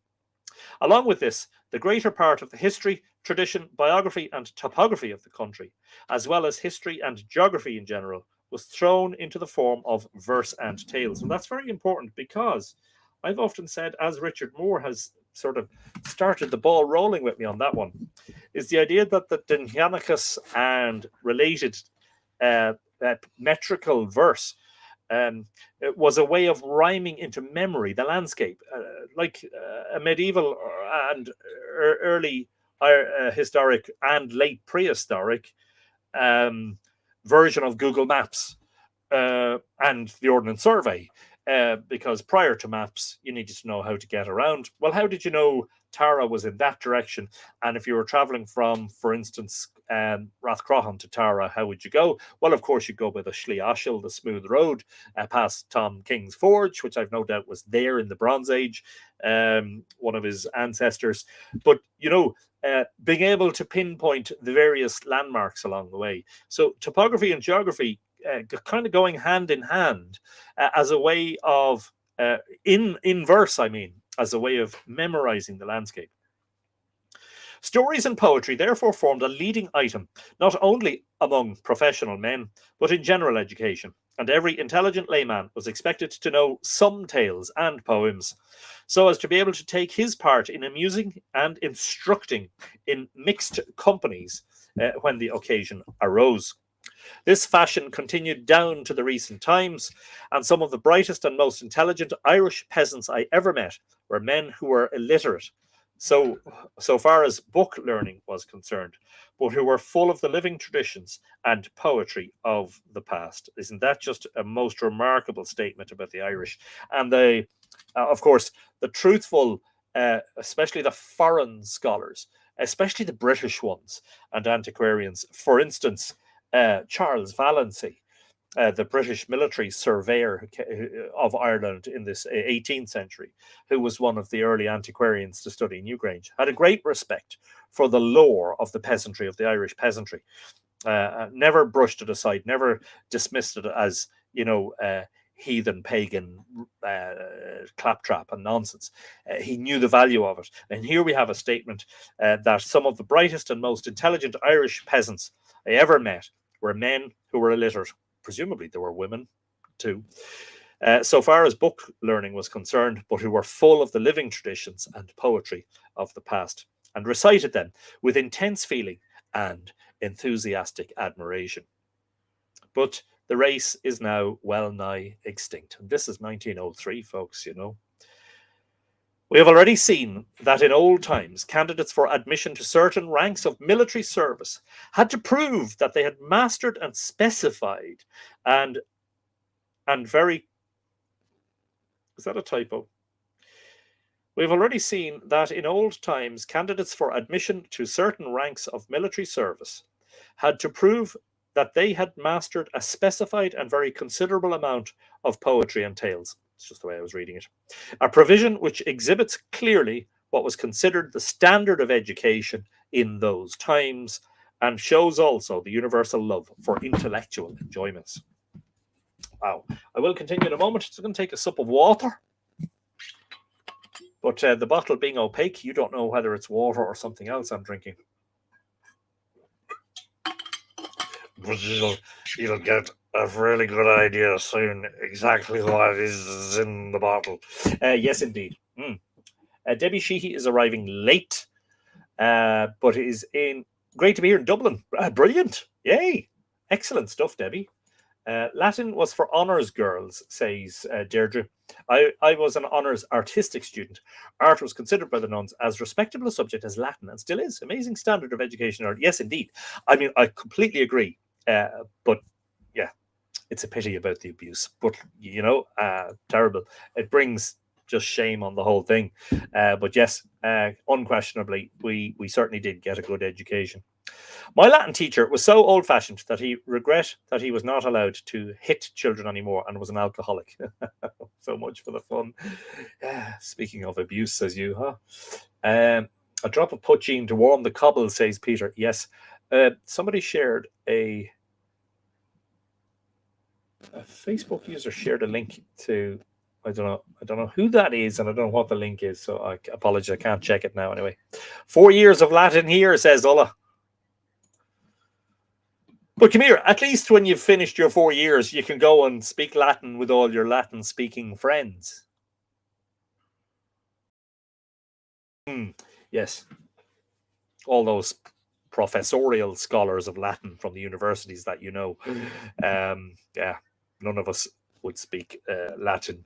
Along with this, the greater part of the history, tradition, biography, and topography of the country, as well as history and geography in general, was thrown into the form of verse and tales. And that's very important, because I've often said, as Richard Moore has sort of started the ball rolling with me on that one, is the idea that the Dinhianicus and related metrical verse it was a way of rhyming into memory the landscape, like a medieval and early historic and late prehistoric version of Google Maps and the Ordnance Survey. Because prior to maps, you needed to know how to get around. Well, how did you know Tara was in that direction? And if you were traveling from, for instance, Rathcroghan to Tara, how would you go? Well, of course, you'd go by the Schliashil, the smooth road, past Tom King's Forge, which I've no doubt was there in the Bronze Age, one of his ancestors. But, you know, being able to pinpoint the various landmarks along the way. So topography and geography kind of going hand in hand as a way of, in verse, I mean, as a way of memorizing the landscape. Stories and poetry therefore formed a leading item, not only among professional men, but in general education, and every intelligent layman was expected to know some tales and poems, so as to be able to take his part in amusing and instructing in mixed companies when the occasion arose. This fashion continued down to the recent times, and some of the brightest and most intelligent Irish peasants I ever met were men who were illiterate, so far as book learning was concerned, but who were full of the living traditions and poetry of the past. Isn't that just a most remarkable statement about the Irish? And they, of course, the truthful, especially the foreign scholars, especially the British ones and antiquarians. For instance, Charles Vallancey, the British military surveyor of Ireland in this 18th century, who was one of the early antiquarians to study Newgrange, had a great respect for the lore of the peasantry, of the Irish peasantry. Never brushed it aside, never dismissed it as, you know, heathen, pagan, claptrap and nonsense. He knew the value of it. And here we have a statement that some of the brightest and most intelligent Irish peasants I ever met were men who were illiterate. Presumably there were women too, so far as book learning was concerned, but who were full of the living traditions and poetry of the past, and recited them with intense feeling and enthusiastic admiration. But the race is now well nigh extinct. And this is 1903, folks, you know. We have already seen that in old times, candidates for admission to certain ranks of military service had to prove that they had mastered and specified and very... Is that a typo? We've already seen that in old times, candidates for admission to certain ranks of military service had to prove that they had mastered a specified and very considerable amount of poetry and tales. It's just the way I was reading it. A provision which exhibits clearly what was considered the standard of education in those times, and shows also the universal love for intellectual enjoyments. Wow. I will continue in a moment. It's going to take a sip of water. But the bottle being opaque, you don't know whether it's water or something else I'm drinking. But you'll get a really good idea soon exactly what is in the bottle. Yes, indeed. Debbie Sheehy is arriving late, but is in... Great to be here in Dublin. Brilliant. Yay. Excellent stuff, Debbie. Latin was for honours girls, says Deirdre. I was an honours artistic student. Art was considered by the nuns as respectable a subject as Latin, and still is. Amazing standard of education. Art. Yes, indeed. I mean, I completely agree. But yeah, it's a pity about the abuse. But, terrible. It brings just shame on the whole thing. But yes, unquestionably, we certainly did get a good education. My Latin teacher was so old-fashioned that he regret that he was not allowed to hit children anymore and was an alcoholic. So much for the fun. Speaking of abuse, says you, huh? A drop of poaching to warm the cobble, says Peter. Yes. Somebody shared a Facebook user shared a link to, I don't know who that is, and I don't know what the link is, so I apologize, I can't check it now anyway. 4 years of Latin here, says Ulla. But come here, at least when you've finished your 4 years, you can go and speak Latin with all your Latin-speaking friends. Yes. All those professorial scholars of Latin from the universities that you know. Yeah, none of us would speak Latin.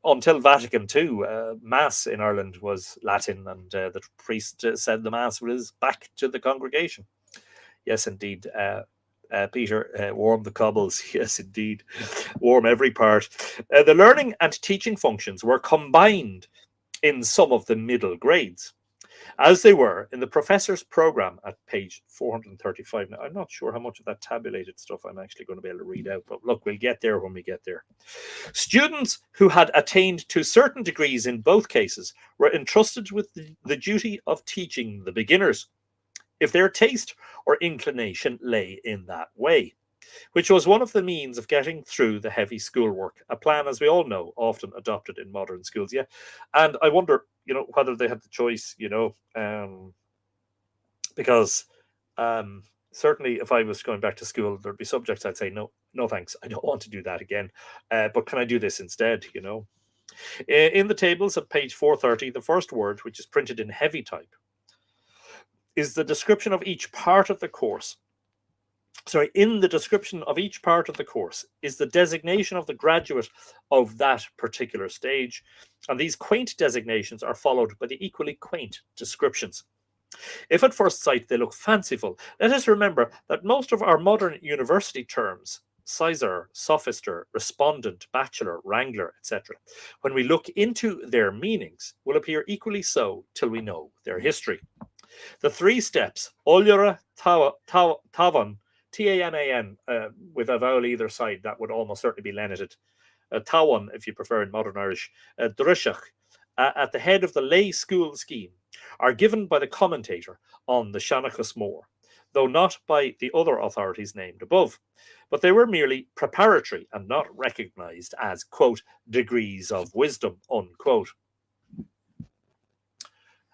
Until Vatican II, Mass in Ireland was Latin, and the priest said the Mass was back to the congregation. Yes, indeed. Peter, warm the cobbles. Yes, indeed. Warm every part. The learning and teaching functions were combined in some of the middle grades, as they were in the professor's program at page 435. Now, I'm not sure how much of that tabulated stuff I'm actually going to be able to read out, but look, we'll get there when we get there. Students who had attained to certain degrees in both cases were entrusted with the duty of teaching the beginners, if their taste or inclination lay in that way, which was one of the means of getting through the heavy schoolwork, a plan, as we all know, often adopted in modern schools. Yeah, and I wonder, whether they had the choice, because certainly if I was going back to school, there'd be subjects I'd say, no, thanks, I don't want to do that again, but can I do this instead, In the tables of page 430, the first word, which is printed in heavy type, is the description of each part of the course. Sorry, in the description of each part of the course is the designation of the graduate of that particular stage, and these quaint designations are followed by the equally quaint descriptions. If at first sight they look fanciful, let us remember that most of our modern university terms, sizar, sophister, respondent, bachelor, wrangler, etc., when we look into their meanings, will appear equally so till we know their history. The 3 steps, Olyra, Tavan, T-A-N-A-N, with a vowel either side, that would almost certainly be lenited. Tawan, if you prefer in modern Irish, Drishach, at the head of the lay school scheme, are given by the commentator on the Shanachas Mór, though not by the other authorities named above. But they were merely preparatory and not recognized as, quote, degrees of wisdom, unquote.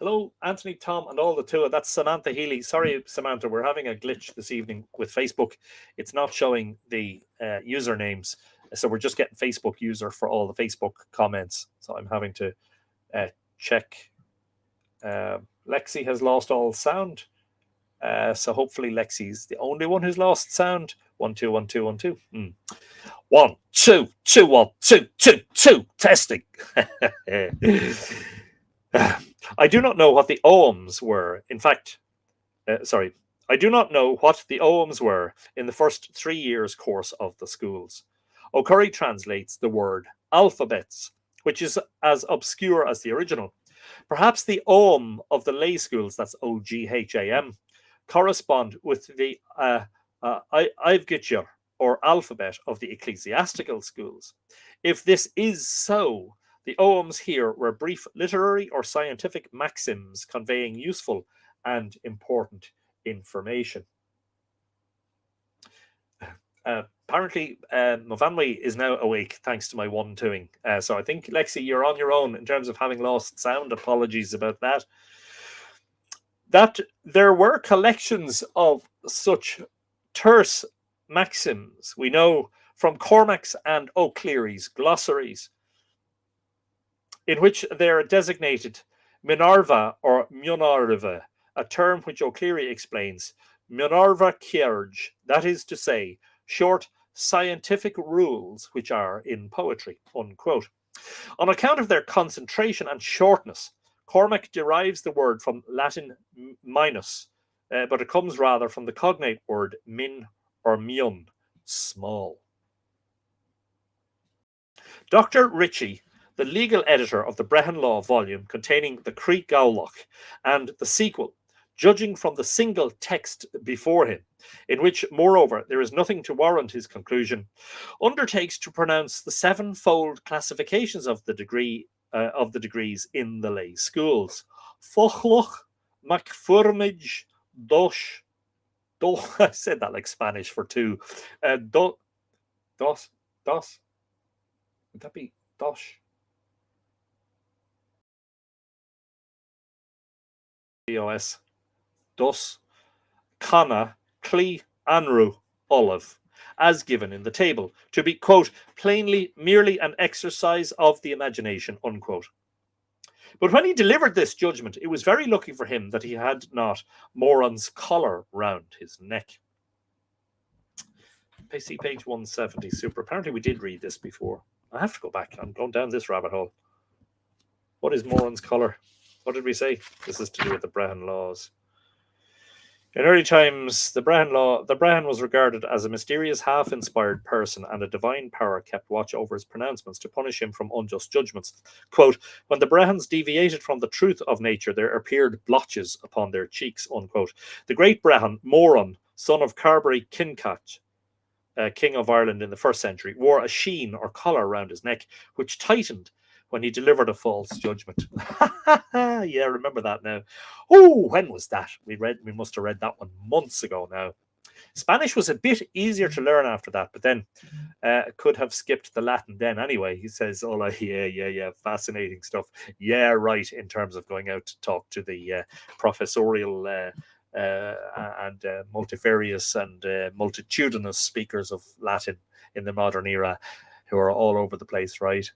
Hello, Anthony, Tom, and all the two. That's Samantha Healy. Sorry, Samantha, we're having a glitch this evening with Facebook. It's not showing the usernames, so we're just getting Facebook user for all the Facebook comments. So I'm having to check. Lexi has lost all sound. So hopefully Lexi's the only one who's lost sound. 1 2 1 2 1 2. 1 2 2 1 2 2 2. Testing. I do not know what the oghams were. In fact, I do not know what the oghams were in the first 3 years course of the schools. O'Curry translates the word alphabets, which is as obscure as the original. Perhaps the ogham of the lay schools, that's O-G-H-A-M, correspond with the Ivgitcher or alphabet of the ecclesiastical schools. If this is so, the oghams here were brief literary or scientific maxims conveying useful and important information. Apparently, Movanwe is now awake thanks to my 1-2ing. So I think, Lexi, you're on your own in terms of having lost sound. Apologies about that. That there were collections of such terse maxims, we know from Cormac's and O'Cleary's glossaries, in which they are designated Minerva or Mionarva, a term which O'Cleary explains, Mionarva Kierge, that is to say, short, scientific rules which are in poetry, unquote. On account of their concentration and shortness, Cormac derives the word from Latin minus, but it comes rather from the cognate word min or mion, small. Dr. Ritchie, the legal editor of the Brehon Law volume containing the Cree Gowloch and the sequel, judging from the single text before him, in which, moreover, there is nothing to warrant his conclusion, undertakes to pronounce the sevenfold classifications of the degrees in the lay schools. Fochloch, Macfurmage, Dosh, I said that like Spanish for two. Dos. Would that be Dosh? DOS. Dos. Kana, Clee, Anru, Olive, as given in the table, to be, quote, plainly merely an exercise of the imagination, unquote. But when he delivered this judgment, it was very lucky for him that he had not Moran's collar round his neck. See page 170, super. Apparently we did read this before. I have to go back. I'm going down this rabbit hole. What is Moran's collar? What did we say? This is to do with the Brehon laws. In early times, the Brehon was regarded as a mysterious, half-inspired person, and a divine power kept watch over his pronouncements to punish him from unjust judgments. Quote, when the Brehons deviated from the truth of nature, there appeared blotches upon their cheeks, unquote. The great Brehon, Moran, son of Carberry Kincach, King of Ireland in the 1st century, wore a sheen or collar around his neck, which tightened when he delivered a false judgment. Yeah, remember that now. Oh, when was that? We must have read that one months ago now. Spanish was a bit easier to learn after that, but then could have skipped the Latin then anyway. He says, oh, yeah, fascinating stuff. Yeah, right, in terms of going out to talk to the professorial and multifarious and multitudinous speakers of Latin in the modern era who are all over the place, right?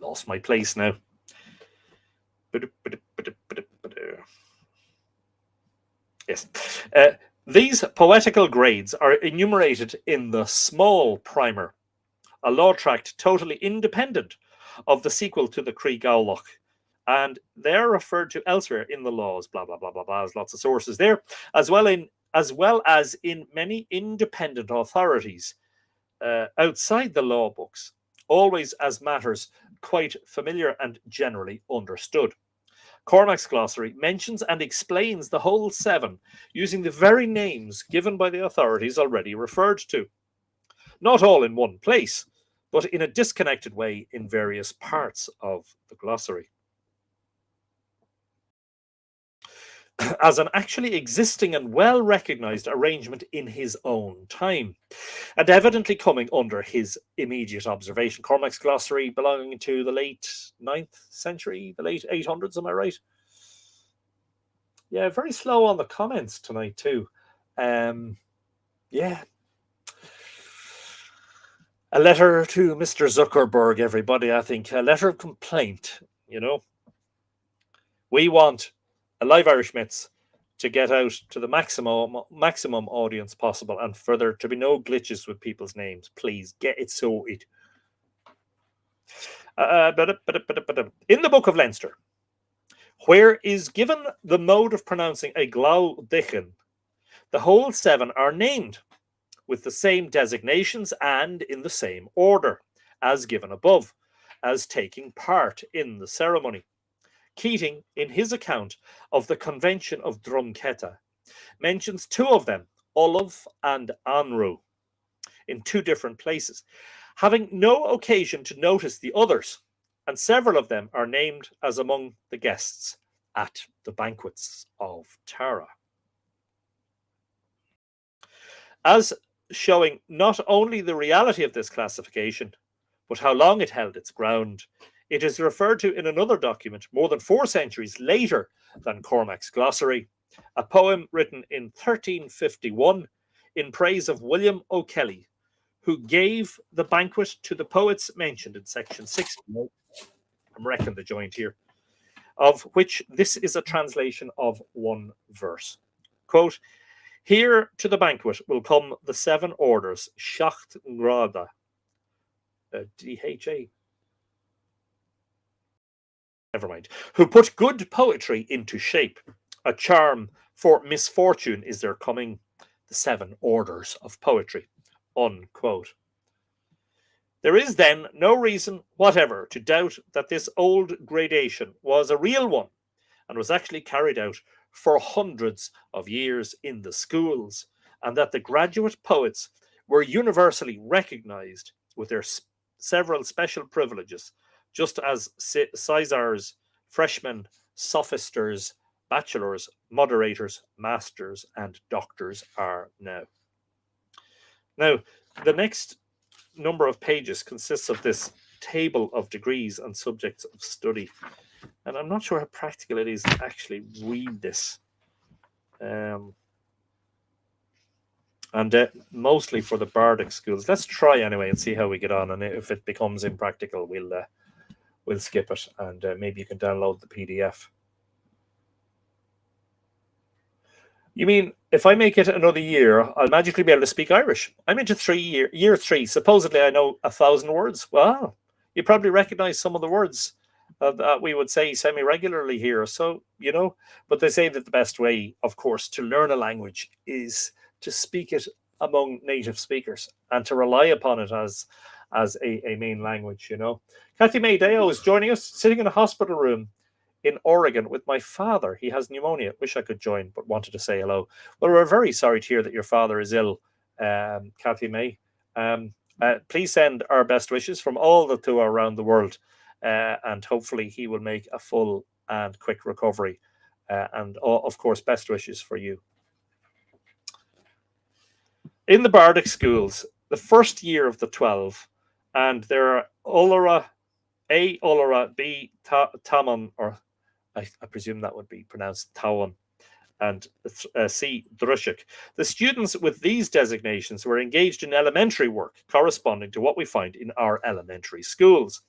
Lost my place now. Yes. These poetical grades are enumerated in the small primer, a law tract totally independent of the sequel to the Cree Gowloch, and they are referred to elsewhere in the laws, blah, blah, blah, blah, blah. There's lots of sources there, as well as in many independent authorities outside the law books, always as matters quite familiar and generally understood. Cormac's glossary mentions and explains the whole 7 using the very names given by the authorities already referred to. Not all in one place, but in a disconnected way in various parts of the glossary. As an actually existing and well-recognized arrangement in his own time, and evidently coming under his immediate observation. Cormac's glossary belonging to the late 9th century, the late 800s, am I right? Yeah, very slow on the comments tonight too. Yeah. A letter to Mr. Zuckerberg, everybody, I think. A letter of complaint, you know. We want Alive Irish Myths to get out to the maximum audience possible, and for there to be no glitches with people's names. Please get it sorted. In the Book of Leinster, where is given the mode of pronouncing a Glaudichin, the whole 7 are named with the same designations and in the same order, as given above, as taking part in the ceremony. Keating, in his account of the Convention of Drumketa, mentions 2 of them, Olive and Anru, in 2 different places, having no occasion to notice the others, and several of them are named as among the guests at the banquets of Tara. As showing not only the reality of this classification, but how long it held its ground, it is referred to in another document more than 4 centuries later than Cormac's glossary, a poem written in 1351 in praise of William O'Kelly, who gave the banquet to the poets mentioned in section 6. I'm wrecking the joint here. of which this is a translation of one verse. Quote, "Here to the banquet will come the 7 orders, Shacht Grada, DHA, never mind, who put good poetry into shape. A charm for misfortune is their coming, the 7 orders of poetry." Unquote. There is then no reason whatever to doubt that this old gradation was a real one and was actually carried out for hundreds of years in the schools, and that the graduate poets were universally recognized with their several special privileges, just as sizars, freshmen, sophisters, bachelors, moderators, masters, and doctors are now. Now, the next number of pages consists of this table of degrees and subjects of study. And I'm not sure how practical it is to actually read this. Mostly for the Bardic schools. Let's try anyway and see how we get on. And if it becomes impractical, we'll skip it. And maybe you can download the PDF. You mean if I make it another year, I'll magically be able to speak Irish? I'm into year 3. Supposedly I know 1,000 words. Well, you probably recognize some of the words that we would say semi-regularly here. So, but they say that the best way, of course, to learn a language is to speak it among native speakers and to rely upon it as a main language, Kathy May Deo is joining us, sitting in a hospital room in Oregon with my father. He has pneumonia. Wish I could join, but wanted to say hello. Well, we're very sorry to hear that your father is ill, Kathy May. Please send our best wishes from all the two around the world, and hopefully he will make a full and quick recovery. And of course, best wishes for you. In the Bardic schools, the first year of the 12, and there are Ullera, A. Ullera, B. Tamon, or I presume that would be pronounced Tawan, and C. Drushik. The students with these designations were engaged in elementary work corresponding to what we find in our elementary schools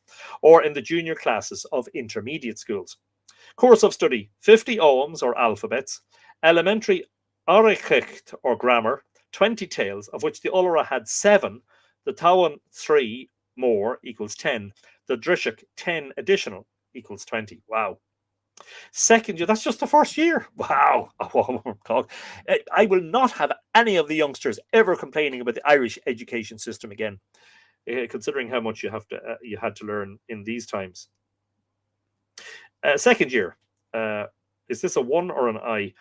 or in the junior classes of intermediate schools. Course of study: 50 oghams or alphabets, elementary Orechicht or grammar, 20 tales, of which the Ullera had 7, the Tawan 3 more equals 10, the Drushik 10 additional equals 20. Wow. Second year, that's just the first year. Wow. I will not have any of the youngsters ever complaining about the Irish education system again, considering how much you had to learn in these times. Second year, is this a 1 or an I?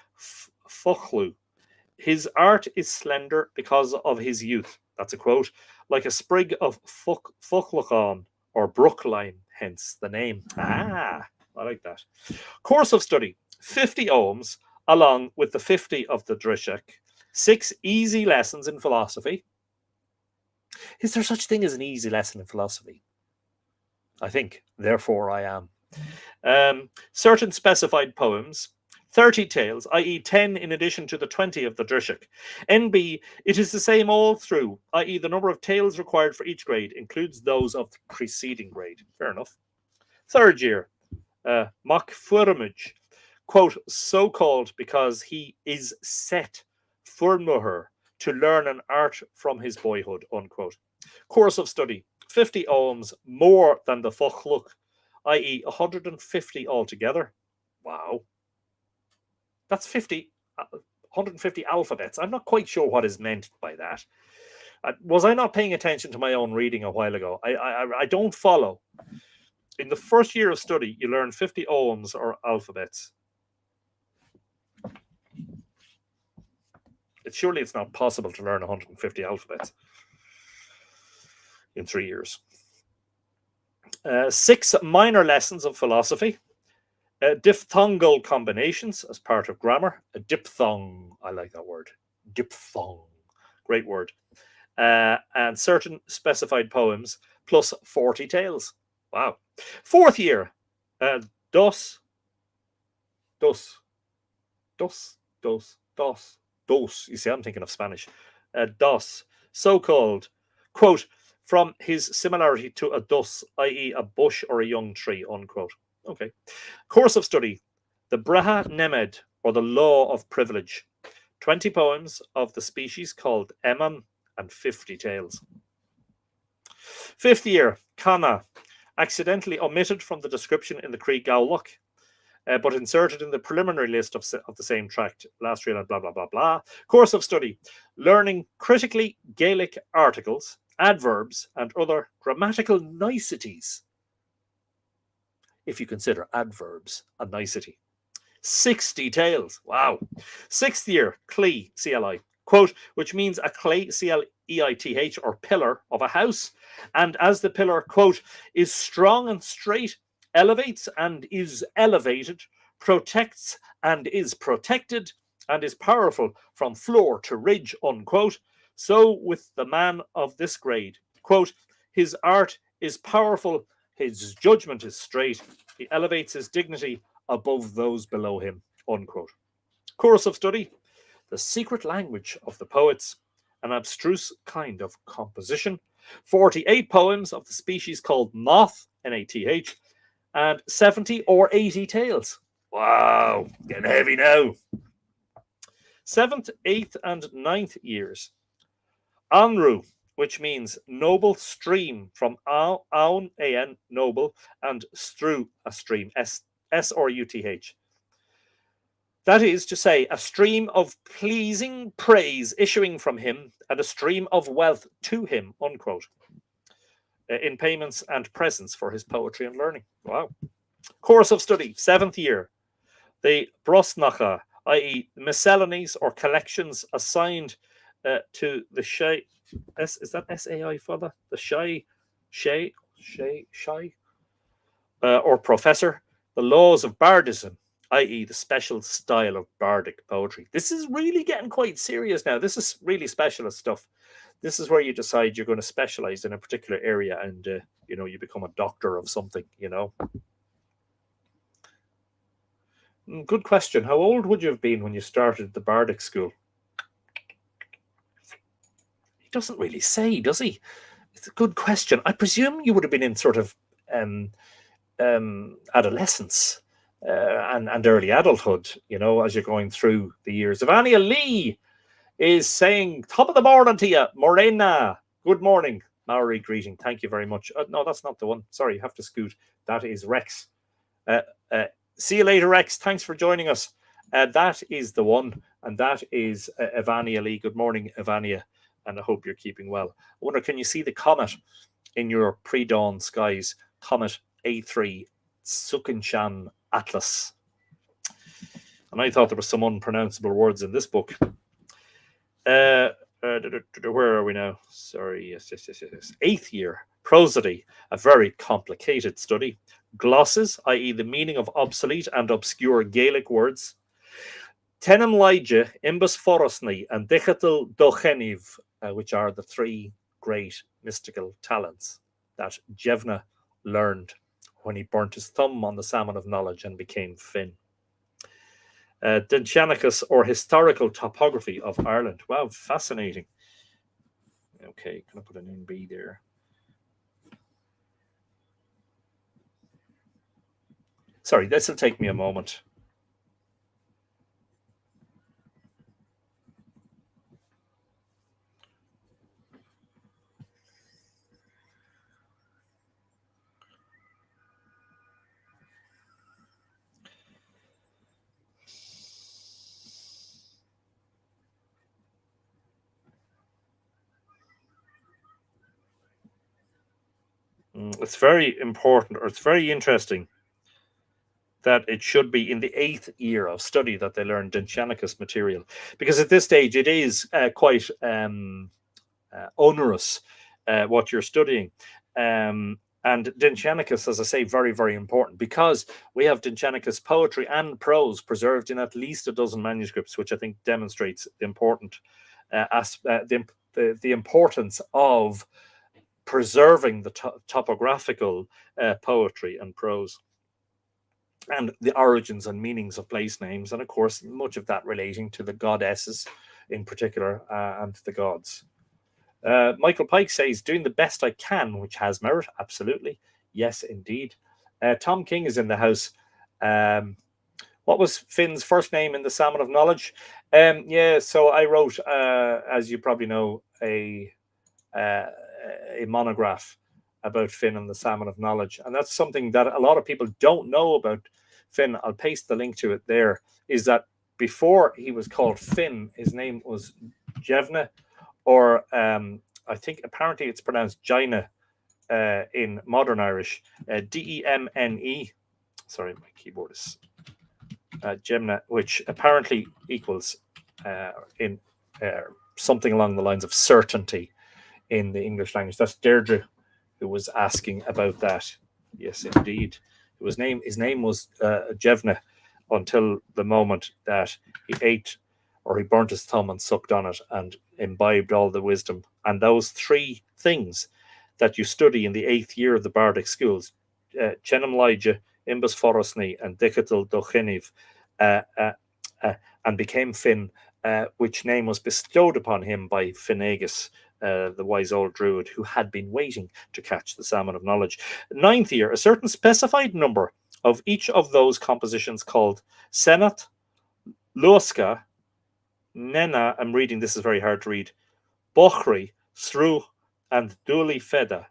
Fochlu. His art is slender because of his youth. That's a quote. Like a sprig of Fuchlachan or Brookline, hence the name. I like that. Course of study: 50 oghams, along with the 50 of the Drushik, 6 easy lessons in philosophy. Is there such thing as an easy lesson in philosophy? I think, therefore I am. Certain specified poems, 30 tales, i.e. 10 in addition to the 20 of the Drushik. NB, it is the same all through, i.e. the number of tales required for each grade includes those of the preceding grade. Fair enough. Third year, Mach Furmage, quote, so called because he is set Furmuher to learn an art from his boyhood, unquote. Course of study: 50 oghams more than the Fuchluk, i.e. 150 altogether. Wow. That's 150 alphabets. I'm not quite sure what is meant by that. Was I not paying attention to my own reading a while ago? I don't follow. In the first year of study, you learn 50 oghams or alphabets. Surely it's not possible to learn 150 alphabets in 3 years. 6 minor lessons of philosophy. Diphthongal combinations as part of grammar. A diphthong, I like that word. Diphthong, great word. And certain specified poems, plus 40 tales. Wow. Fourth year, dos. You see, I'm thinking of Spanish. Dos, so-called, quote, from his similarity to a dus, i.e. a bush or a young tree, unquote. Okay. Course of study: the Braha Nemed, or the Law of Privilege. 20 poems of the species called Eman and 50 tales. Fifth year, Kana, accidentally omitted from the description in the Cree Gowlock, but inserted in the preliminary list of the same tract, last year, blah, blah, blah, blah. Course of study: learning critically Gaelic articles, adverbs, and other grammatical niceties, if you consider adverbs a nicety. 60 tales. Wow. Sixth year, Clee, CLI, quote, which means a clay, CLEITH, or pillar of a house. And as the pillar, quote, is strong and straight, elevates and is elevated, protects and is protected, and is powerful from floor to ridge, unquote. So with the man of this grade, quote, his art is powerful, his judgment is straight, he elevates his dignity above those below him, unquote. Course of study: the secret language of the poets, an abstruse kind of composition. 48 poems of the species called Moth, NATH, and 70 or 80 tales. Wow, getting heavy now. 7th, 8th, and 9th years. Anru, which means noble stream, from Aun, A-N, noble, and Stru, a stream, S-R-U-T-H. That is to say, a stream of pleasing praise issuing from him, and a stream of wealth to him, unquote, in payments and presents for his poetry and learning. Wow. Course of study: 7th year. The Brosnacha, i.e. miscellanies or collections assigned to the Shai. Is that S-A-I, father? The Shai, or professor. The laws of bardism, i.e. the special style of bardic poetry. This is really getting quite serious now. This is really specialist stuff. This is where you decide you're going to specialize in a particular area, and you become a doctor of something. Good question. How old would you have been when you started the bardic school? He doesn't really say, does he? It's a good question. I presume you would have been in sort of adolescence and early adulthood, as you're going through the years. Ivania Lee is saying, top of the morning to you, Morena. Good morning. Maori greeting. Thank you very much. No, that's not the one. Sorry, you have to scoot. That is Rex. See you later, Rex. Thanks for joining us. That is the one, and that is Ivania Lee. Good morning, Ivania, and I hope you're keeping well. I wonder, can you see the comet in your pre-dawn skies? Comet A3, Sukinshan Atlas. And I thought there were some unpronounceable words in this book. Where are we now? Sorry, yes. 8th year, prosody, a very complicated study. Glosses, i.e. the meaning of obsolete and obscure Gaelic words. Tenem Lije, Imbus Forosni, and Dichatal Docheniv, which are the 3 great mystical talents that Jevna learned when he burnt his thumb on the salmon of knowledge and became Finn. Denchanicus, or historical topography of Ireland. Wow, fascinating. Okay, can I put an NB there? Sorry, this will take me a moment. It's very important, or it's very interesting that it should be in the 8th year of study that they learn Denchanicus material, because at this stage it is quite onerous what you're studying. And Denchanicus, as I say, very, very important, because we have Denchanicus poetry and prose preserved in at least a dozen manuscripts, which I think demonstrates the the importance of preserving the topographical poetry and prose, and the origins and meanings of place names, and of course much of that relating to the goddesses in particular and the gods. Michael Pike says, doing the best I can, which has merit. Absolutely. Yes, indeed. Tom King is in the house. What was Finn's first name in the Salmon of Knowledge? Yeah, so I wrote, as you probably know, uh, a monograph about Finn and the Salmon of Knowledge, and that's something that a lot of people don't know about Finn. I'll paste the link to it there. Is that before he was called Finn, his name was Jevne, or I think apparently it's pronounced Jaina in modern Irish, Demne. Sorry, my keyboard is Gemna, which apparently equals in something along the lines of certainty in the English language. That's Deirdre who was asking about that. Yes, indeed. His name was Jevna until the moment that he ate or he burnt his thumb and sucked on it and imbibed all the wisdom. And those three things that you study in the 8th year of the Bardic schools, Chenem Lyja, Imbus Forosni, and Dicatal Docheniv, and became Finn, which name was bestowed upon him by Finnegas, the wise old druid who had been waiting to catch the salmon of knowledge. 9th year, a certain specified number of each of those compositions called Senat, Luoska, Nena, I'm reading, this is very hard to read, Bochri, Sru, and Duli Feda,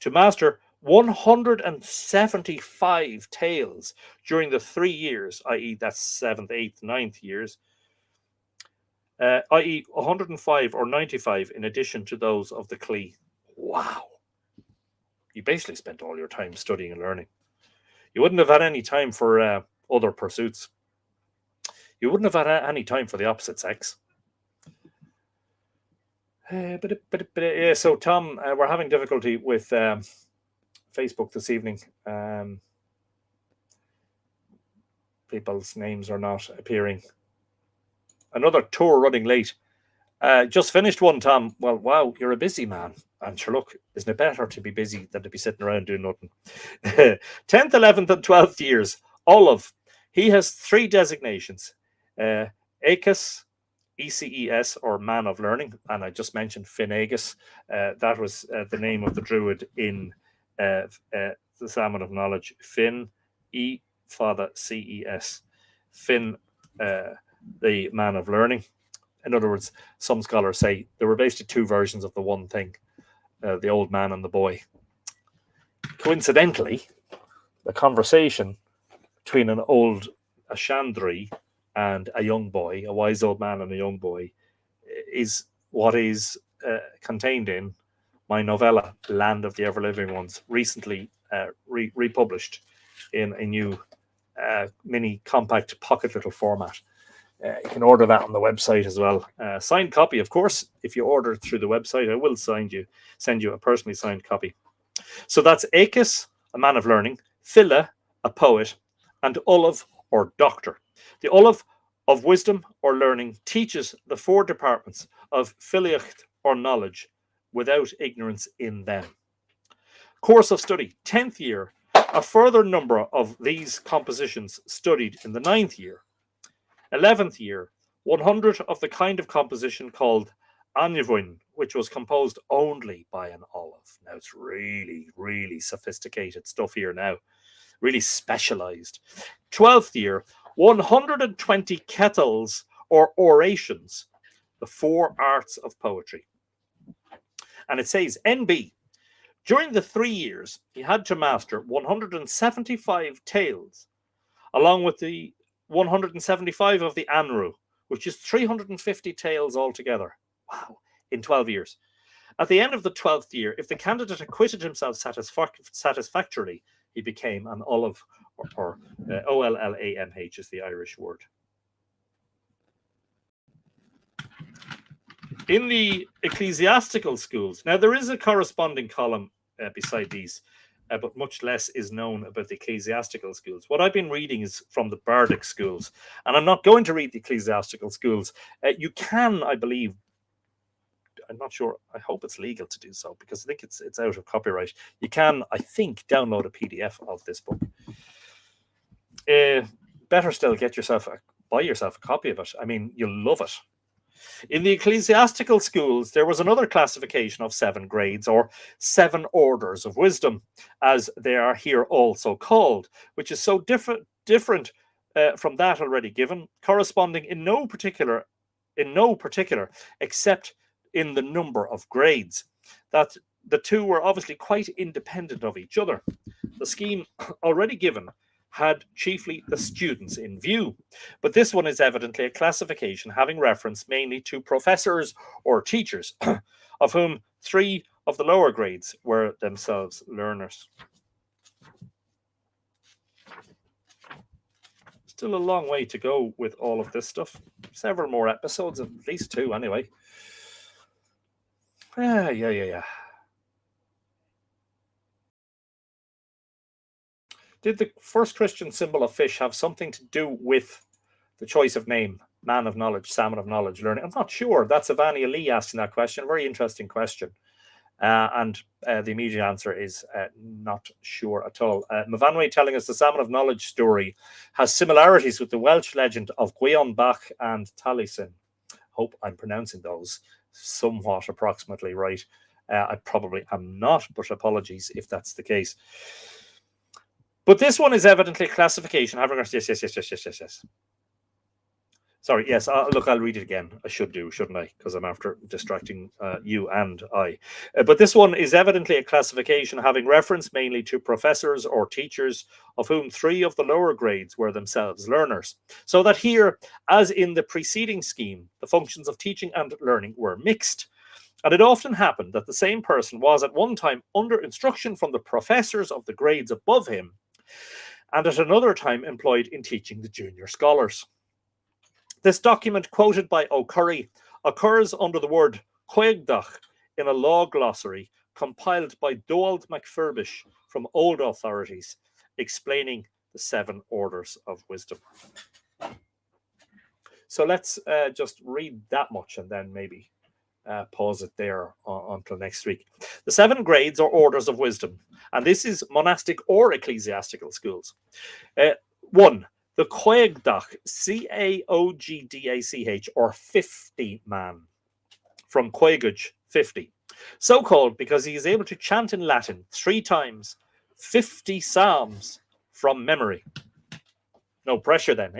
to master 175 tales during the 3 years, i.e., that's 7th, 8th, 9th years, i.e., 105 or 95 in addition to those of the Clee. Wow. You basically spent all your time studying and learning. You wouldn't have had any time for other pursuits. You wouldn't have had any time for the opposite sex. Yeah, so Tom, we're having difficulty with Facebook this evening. People's names are not appearing. Another tour running late. Just finished one, Tom. Well, wow, you're a busy man. And sure, look, isn't it better to be busy than to be sitting around doing nothing? 10th, 11th, and 12th years. Olive. He has 3 designations. Aecus, ECES, or Man of Learning. And I just mentioned Finnegas. That was the name of the druid in the Salmon of Knowledge. Finn, E, Father, CES. Finn, the Man of Learning. In other words, some scholars say there were basically 2 versions of the one thing, the old man and the boy. Coincidentally, the conversation between an old Ashandri and a young boy, a wise old man and a young boy, is what is contained in my novella, Land of the Ever-Living Ones, recently republished in a new mini compact pocket little format. You can order that on the website as well. Signed copy, of course. If you order through the website, I will send you a personally signed copy. So that's Aecus, a man of learning, Phila, a poet, and Olive, or doctor. The Olive of wisdom or learning teaches the 4 departments of Philiacht or knowledge without ignorance in them. Course of study, 10th year. A further number of these compositions studied in the 9th year. 11th year, 100 of the kind of composition called Anivwin, which was composed only by an olive. Now it's really, really sophisticated stuff here now, really specialized. 12th year, 120 kettles or orations, the 4 arts of poetry. And it says, NB, during the 3 years, he had to master 175 tales, along with the 175 of the Anru, which is 350 tales altogether. Wow, in 12 years. At the end of the 12th year, if the candidate acquitted himself satisfactorily, he became an olive, or Ollamh is the Irish word. In the ecclesiastical schools, now there is a corresponding column beside these, but much less is known about the ecclesiastical schools. What I've been reading is from the Bardic schools, and I'm not going to read the ecclesiastical schools. You can, I believe, I'm not sure, I hope it's legal to do so, because I think it's out of copyright. You can, I think, download a PDF of this book. Better still, buy yourself a copy of it. I mean, you'll love it. In the Ecclesiastical schools, there was another classification of 7 grades, or 7 orders of wisdom, as they are here also called, which is so different from that already given, corresponding in no particular, except in the number of grades. That the two were obviously quite independent of each other. The scheme already given had chiefly the students in view, but this one is evidently a classification having reference mainly to professors or teachers, of whom 3 of the lower grades were themselves learners. Still a long way to go with all of this stuff. Several more episodes, at least 2 anyway. Yeah. Did the first Christian symbol of fish have something to do with the choice of name? Man of knowledge, salmon of knowledge, learning. I'm not sure. That's Avania Lee asking that question. Very interesting question. And the immediate answer is not sure at all. Mavanwe telling us the salmon of knowledge story has similarities with the Welsh legend of Gwion Bach and Taliesin. Hope I'm pronouncing those somewhat approximately right. I probably am not, but apologies if that's the case. But this one is evidently a classification. Yes. Sorry, yes. Look, I'll read it again. I should do, shouldn't I? Because I'm after distracting you and I. But this one is evidently a classification having reference mainly to professors or teachers, of whom 3 of the lower grades were themselves learners. So that here, as in the preceding scheme, the functions of teaching and learning were mixed. And it often happened that the same person was at one time under instruction from the professors of the grades above him, and at another time employed in teaching the junior scholars. This document, quoted by O'Curry, occurs under the word coegdach in a law glossary compiled by Doald MacFurbish from Old Authorities, explaining the 7 orders of wisdom. So let's just read that much and then maybe pause it there until next week. The 7 grades or orders of wisdom, and this is monastic or ecclesiastical schools. 1. The Coegdach, Caogdach, or 50 man, from Coeguj, 50. So called because he is able to chant in Latin 3 times 50 psalms from memory. No pressure then,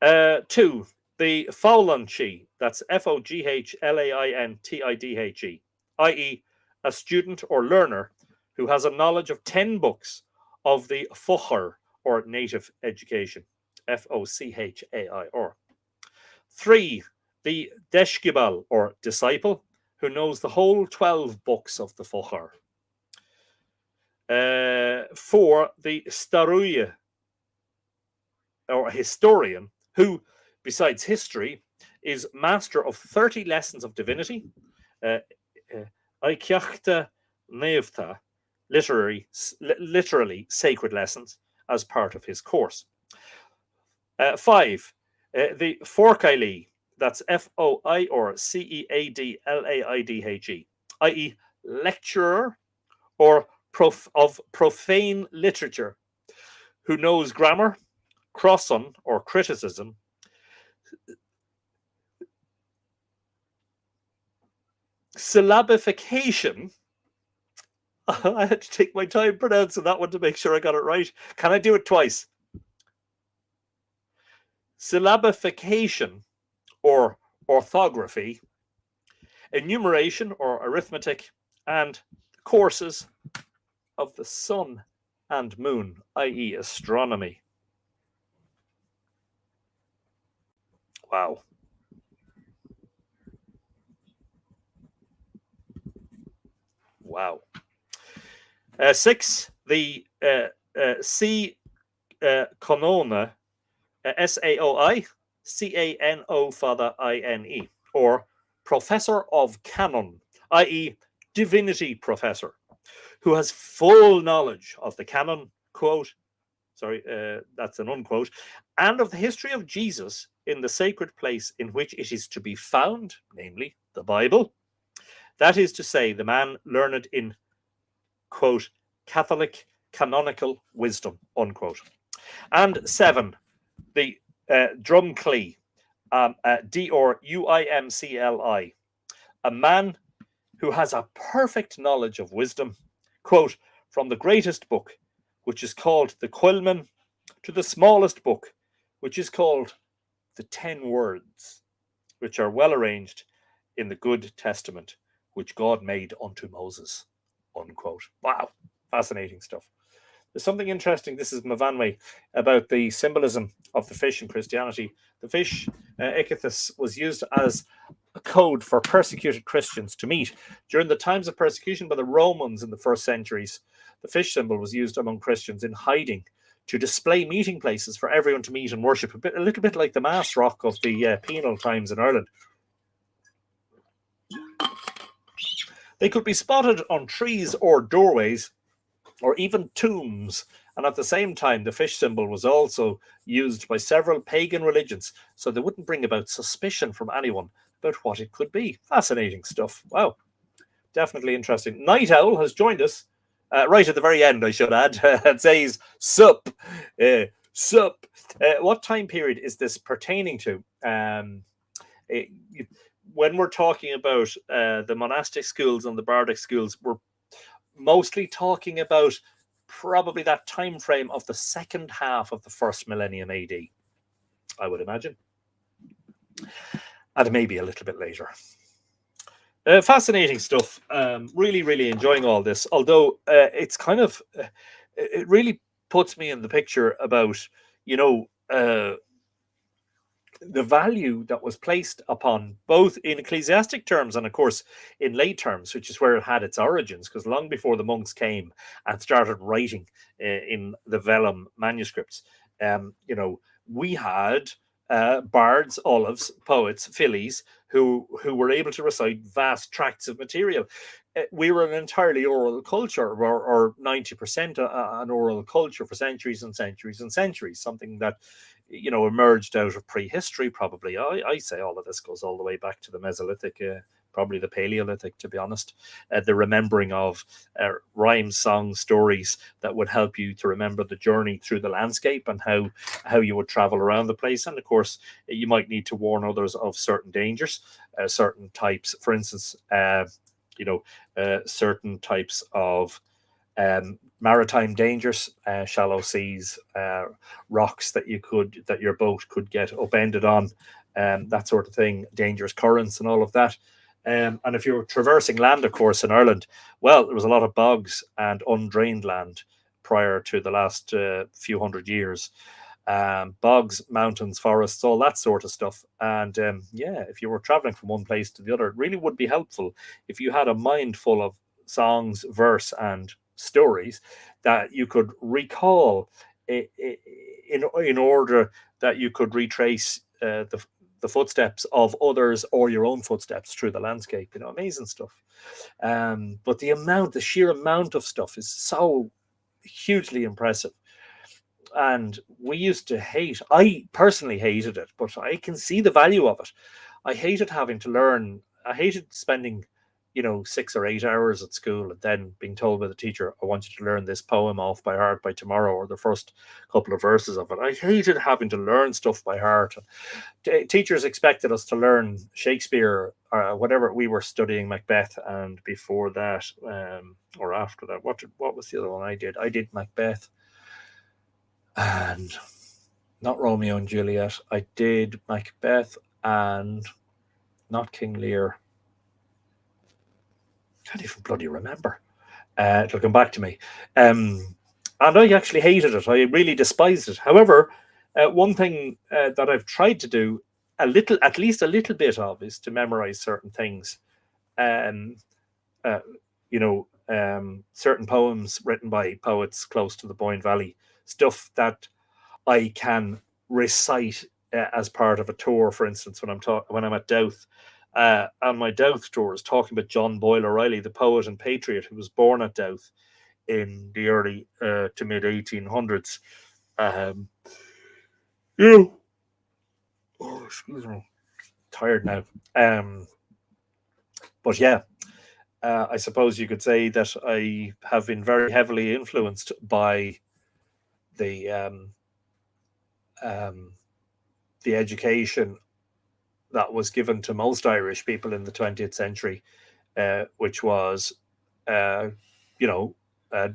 eh? 2. The Faulanchi, that's Foghlaintidhe, i.e., a student or learner who has a knowledge of 10 books of the Fochar, or native education, Fochair. 3. The Deshgibal, or disciple, who knows the whole 12 books of the Fochar. 4. The Staruya, or historian, who, besides history, is master of 30 lessons of divinity, Aikiachta Neivta, literally sacred lessons, as part of his course. 5. The Forkaili, that's Foi or Ceadlaidhe, i.e., lecturer or of profane literature, who knows grammar, cross-on or criticism, syllabification. I had to take my time pronouncing that one to make sure I got it right. Can I do it twice? Syllabification or orthography, enumeration or arithmetic, and courses of the sun and moon, i.e., astronomy. Wow. Wow. 6. The C. Canone, Saoi, Cano Father Ine, or professor of canon, i.e., divinity professor, who has full knowledge of the canon, quote, that's an unquote, and of the history of Jesus in the sacred place in which it is to be found, namely the Bible. That is to say, the man learned in, quote, Catholic canonical wisdom, unquote. And 7, the Drumclee, Durumcli, a man who has a perfect knowledge of wisdom, quote, from the greatest book, which is called the Quilman, to the smallest book, which is called the 10 Words, which are well arranged in the Good Testament, which God made unto Moses, unquote. Wow, fascinating stuff. There's something interesting, this is Mavanwe, about the symbolism of the fish in Christianity. The fish, ichthys, was used as a code for persecuted Christians to meet. During the times of persecution by the Romans in the first centuries, the fish symbol was used among Christians in hiding to display meeting places for everyone to meet and worship, a little bit like the Mass Rock of the penal times in Ireland. They could be spotted on trees or doorways or even tombs. And at the same time, the fish symbol was also used by several pagan religions, so they wouldn't bring about suspicion from anyone about what it could be. Fascinating stuff. Wow. Definitely interesting. Night Owl has joined us right at the very end, I should add. It says, sup. Sup. What time period is this pertaining to? When we're talking about the monastic schools and the bardic schools, we're mostly talking about probably that time frame of the second half of the first millennium AD, I would imagine, and maybe a little bit later. Fascinating stuff. Really, really enjoying all this. Although it's kind of, it really puts me in the picture about, the value that was placed upon both in ecclesiastic terms and, of course, in lay terms, which is where it had its origins, because long before the monks came and started writing in the vellum manuscripts, we had bards, olives, poets, fillies who were able to recite vast tracts of material. We were an entirely oral culture, or 90% an oral culture for centuries and centuries and centuries, something that emerged out of prehistory, probably. I say all of this goes all the way back to the Mesolithic, probably the Paleolithic, to be honest. The remembering of rhymes, songs, stories that would help you to remember the journey through the landscape and how you would travel around the place. And of course, you might need to warn others of certain dangers, certain types, for instance, certain types of maritime dangers, shallow seas, rocks that your boat could get upended on, that sort of thing, dangerous currents and all of that. And if you're traversing land, of course, in Ireland, well, there was a lot of bogs and undrained land prior to the last few hundred years. Bogs, mountains, forests, all that sort of stuff. And if you were traveling from one place to the other, it really would be helpful if you had a mind full of songs, verse, and stories that you could recall in order that you could retrace the footsteps of others or your own footsteps through the landscape. Amazing stuff. But the sheer amount of stuff is so hugely impressive. And we used to I personally hated it, but I can see the value of it. I hated having to learn. I hated spending 6 or 8 hours at school and then being told by the teacher, I want you to learn this poem off by heart by tomorrow, or the first couple of verses of it. I hated having to learn stuff by heart. Teachers expected us to learn Shakespeare or whatever. We were studying Macbeth, and before that, or after that, what was the other one I did? I did Macbeth and not Romeo and Juliet. I did Macbeth and not King Lear. Can't even bloody remember. It'll come back to me. And I actually hated it. I really despised it. However, one thing that I've tried to do at least a little bit of, is to memorize certain things. Certain poems written by poets close to the Boyne Valley, stuff that I can recite as part of a tour. For instance, when I'm at Douth. On my Douth tours, talking about John Boyle O'Reilly, the poet and patriot who was born at Douth in the early to mid 1800s. Excuse me, tired now. But yeah, I suppose you could say that I have been very heavily influenced by the education that was given to most Irish people in the 20th century, which was, uh, you know, uh,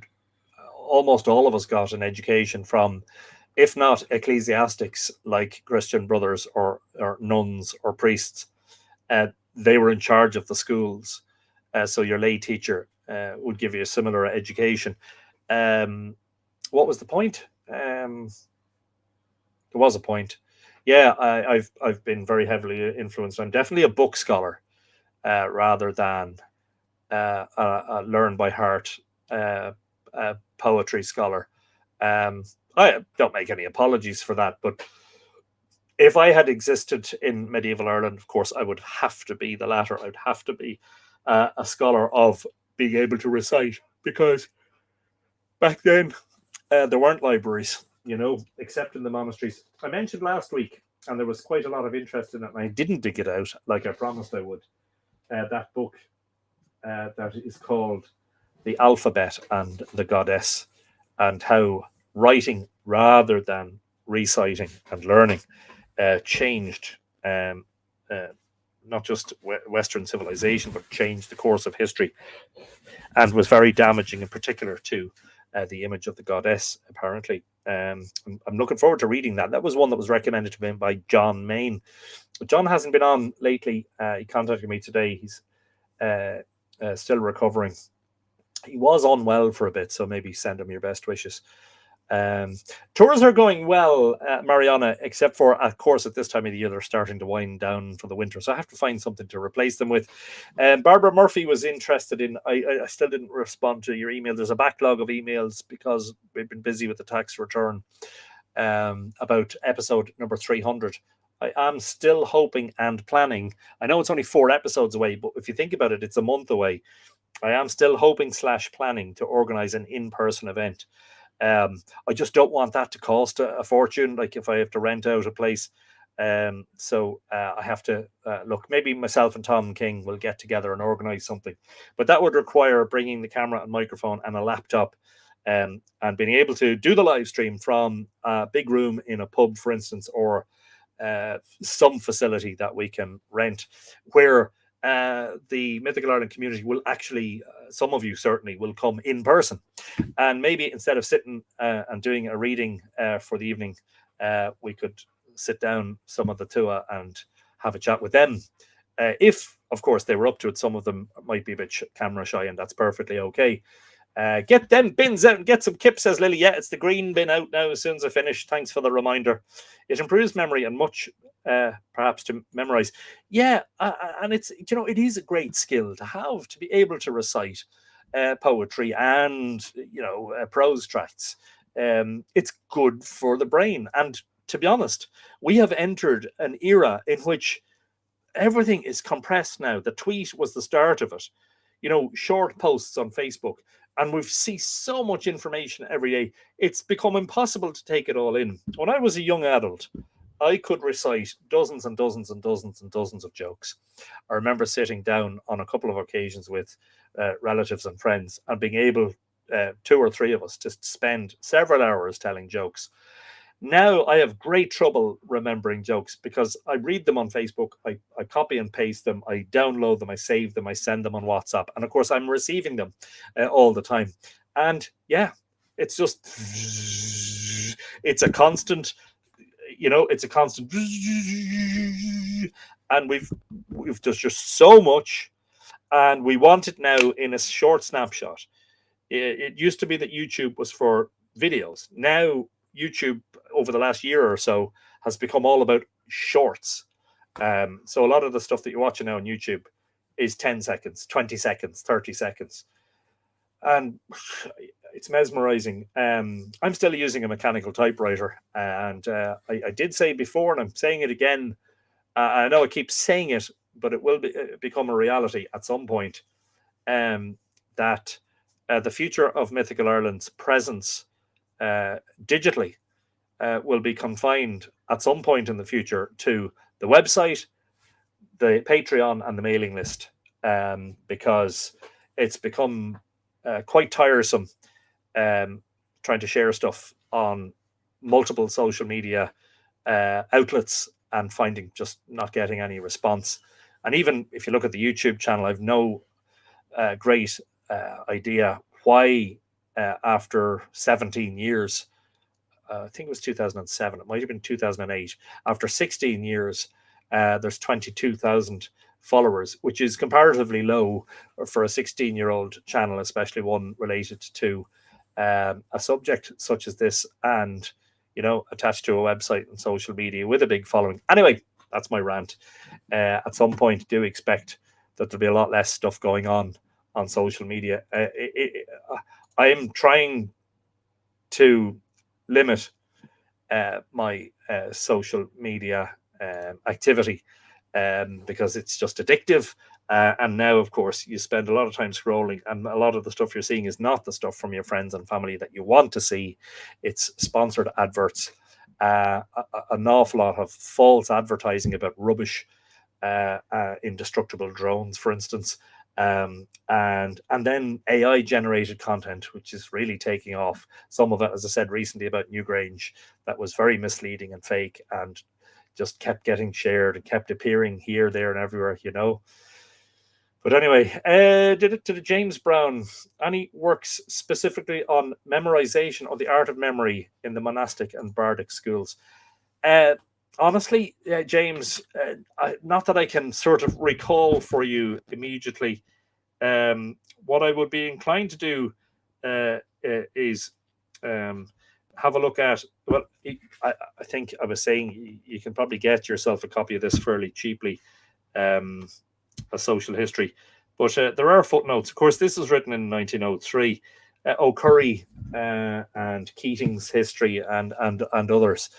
almost all of us got an education from, if not ecclesiastics like Christian brothers or nuns or priests. They were in charge of the schools. So your lay teacher would give you a similar education. What was the point? There was a point. Yeah, I've been very heavily influenced. I'm definitely a book scholar rather than a learn by heart poetry scholar. I don't make any apologies for that, but if I had existed in medieval Ireland, of course, I would have to be the latter. I'd have to be a scholar of being able to recite, because back then there weren't libraries, except in the monasteries. I mentioned last week, and there was quite a lot of interest in it, and I didn't dig it out like I promised I would. That book that is called The Alphabet and the Goddess, and how writing rather than reciting and learning changed not just Western civilization, but changed the course of history, and was very damaging in particular to the image of the goddess, apparently. I'm looking forward to reading that. That was one that was recommended to me by John Main. John hasn't been on lately. He contacted me today. He's still recovering. He was unwell for a bit, so maybe send him your best wishes. Tours are going well, Mariana, except for, of course, at this time of the year, they're starting to wind down for the winter. So I have to find something to replace them with. Barbara Murphy was interested in, I still didn't respond to your email. There's a backlog of emails because we've been busy with the tax return about episode number 300. I am still hoping and planning. I know it's only 4 episodes away, but if you think about it, it's a month away. I am still hoping / planning to organize an in-person event. I just don't want that to cost a fortune, like if I have to rent out a place. So I have to look. Maybe myself and Tom King will get together and organize something. But that would require bringing the camera and microphone and a laptop, and being able to do the live stream from a big room in a pub, for instance, or some facility that we can rent, where the Mythical Ireland community will actually, some of you certainly, will come in person. And maybe instead of sitting and doing a reading for the evening, we could sit down, some of the Tua, and have a chat with them. If, of course, they were up to it. Some of them might be a bit camera shy, and that's perfectly okay. Get them bins out and get some kips, says Lily. Yeah, it's the green bin out now as soon as I finish. Thanks for the reminder. It improves memory and much perhaps to memorize. Yeah, and it's, it is a great skill to have, to be able to recite poetry and prose tracts. It's good for the brain. And to be honest, we have entered an era in which everything is compressed now. The tweet was the start of it. Short posts on Facebook, and we see so much information every day. It's become impossible to take it all in. When I was a young adult, I could recite dozens and dozens and dozens and dozens of jokes. I remember sitting down on a couple of occasions with relatives and friends and being able, 2 or 3 of us, to spend several hours telling jokes. Now I have great trouble remembering jokes because I read them on Facebook, I copy and paste them, I download them, I save them, I send them on WhatsApp. And of course, I'm receiving them all the time. And yeah, it's just, it's a constant, it's a constant, and we've just so much, and we want it now in a short snapshot. It used to be that YouTube was for videos. Now YouTube, over the last year or so, has become all about shorts. So a lot of the stuff that you're watching now on YouTube is 10 seconds, 20 seconds, 30 seconds. And it's mesmerizing. I'm still using a mechanical typewriter. And I did say before, and I'm saying it again, I know I keep saying it, but it will become a reality at some point, that the future of Mythical Ireland's presence digitally will be confined at some point in the future to the website, the Patreon, and the mailing list, because it's become quite tiresome trying to share stuff on multiple social media outlets and finding just not getting any response. And even if you look at the YouTube channel, I've no great idea why after 17 years, I think it was 2007, it might have been 2008, after 16 years, there's 22,000 followers, which is comparatively low for a 16-year-old channel, especially one related to a subject such as this, and attached to a website and social media with a big following. Anyway, that's my rant. At some point, do expect that there'll be a lot less stuff going on social media. I am trying to limit my social media activity because it's just addictive. And now, of course, you spend a lot of time scrolling, and a lot of the stuff you're seeing is not the stuff from your friends and family that you want to see. It's sponsored adverts, an awful lot of false advertising about rubbish, indestructible drones, for instance, and then AI generated content, which is really taking off. Some of it, as I said recently about Newgrange, that was very misleading and fake, and just kept getting shared and kept appearing here, there, and everywhere, But anyway, to the James Brown, any works specifically on memorization or the art of memory in the monastic and bardic schools? Honestly, James, not that I can sort of recall for you immediately. What I would be inclined to do is have a look at, well, I think I was saying you can probably get yourself a copy of this fairly cheaply, a social history, but there are footnotes. Of course, this was written in 1903. O'Curry and Keating's history and others.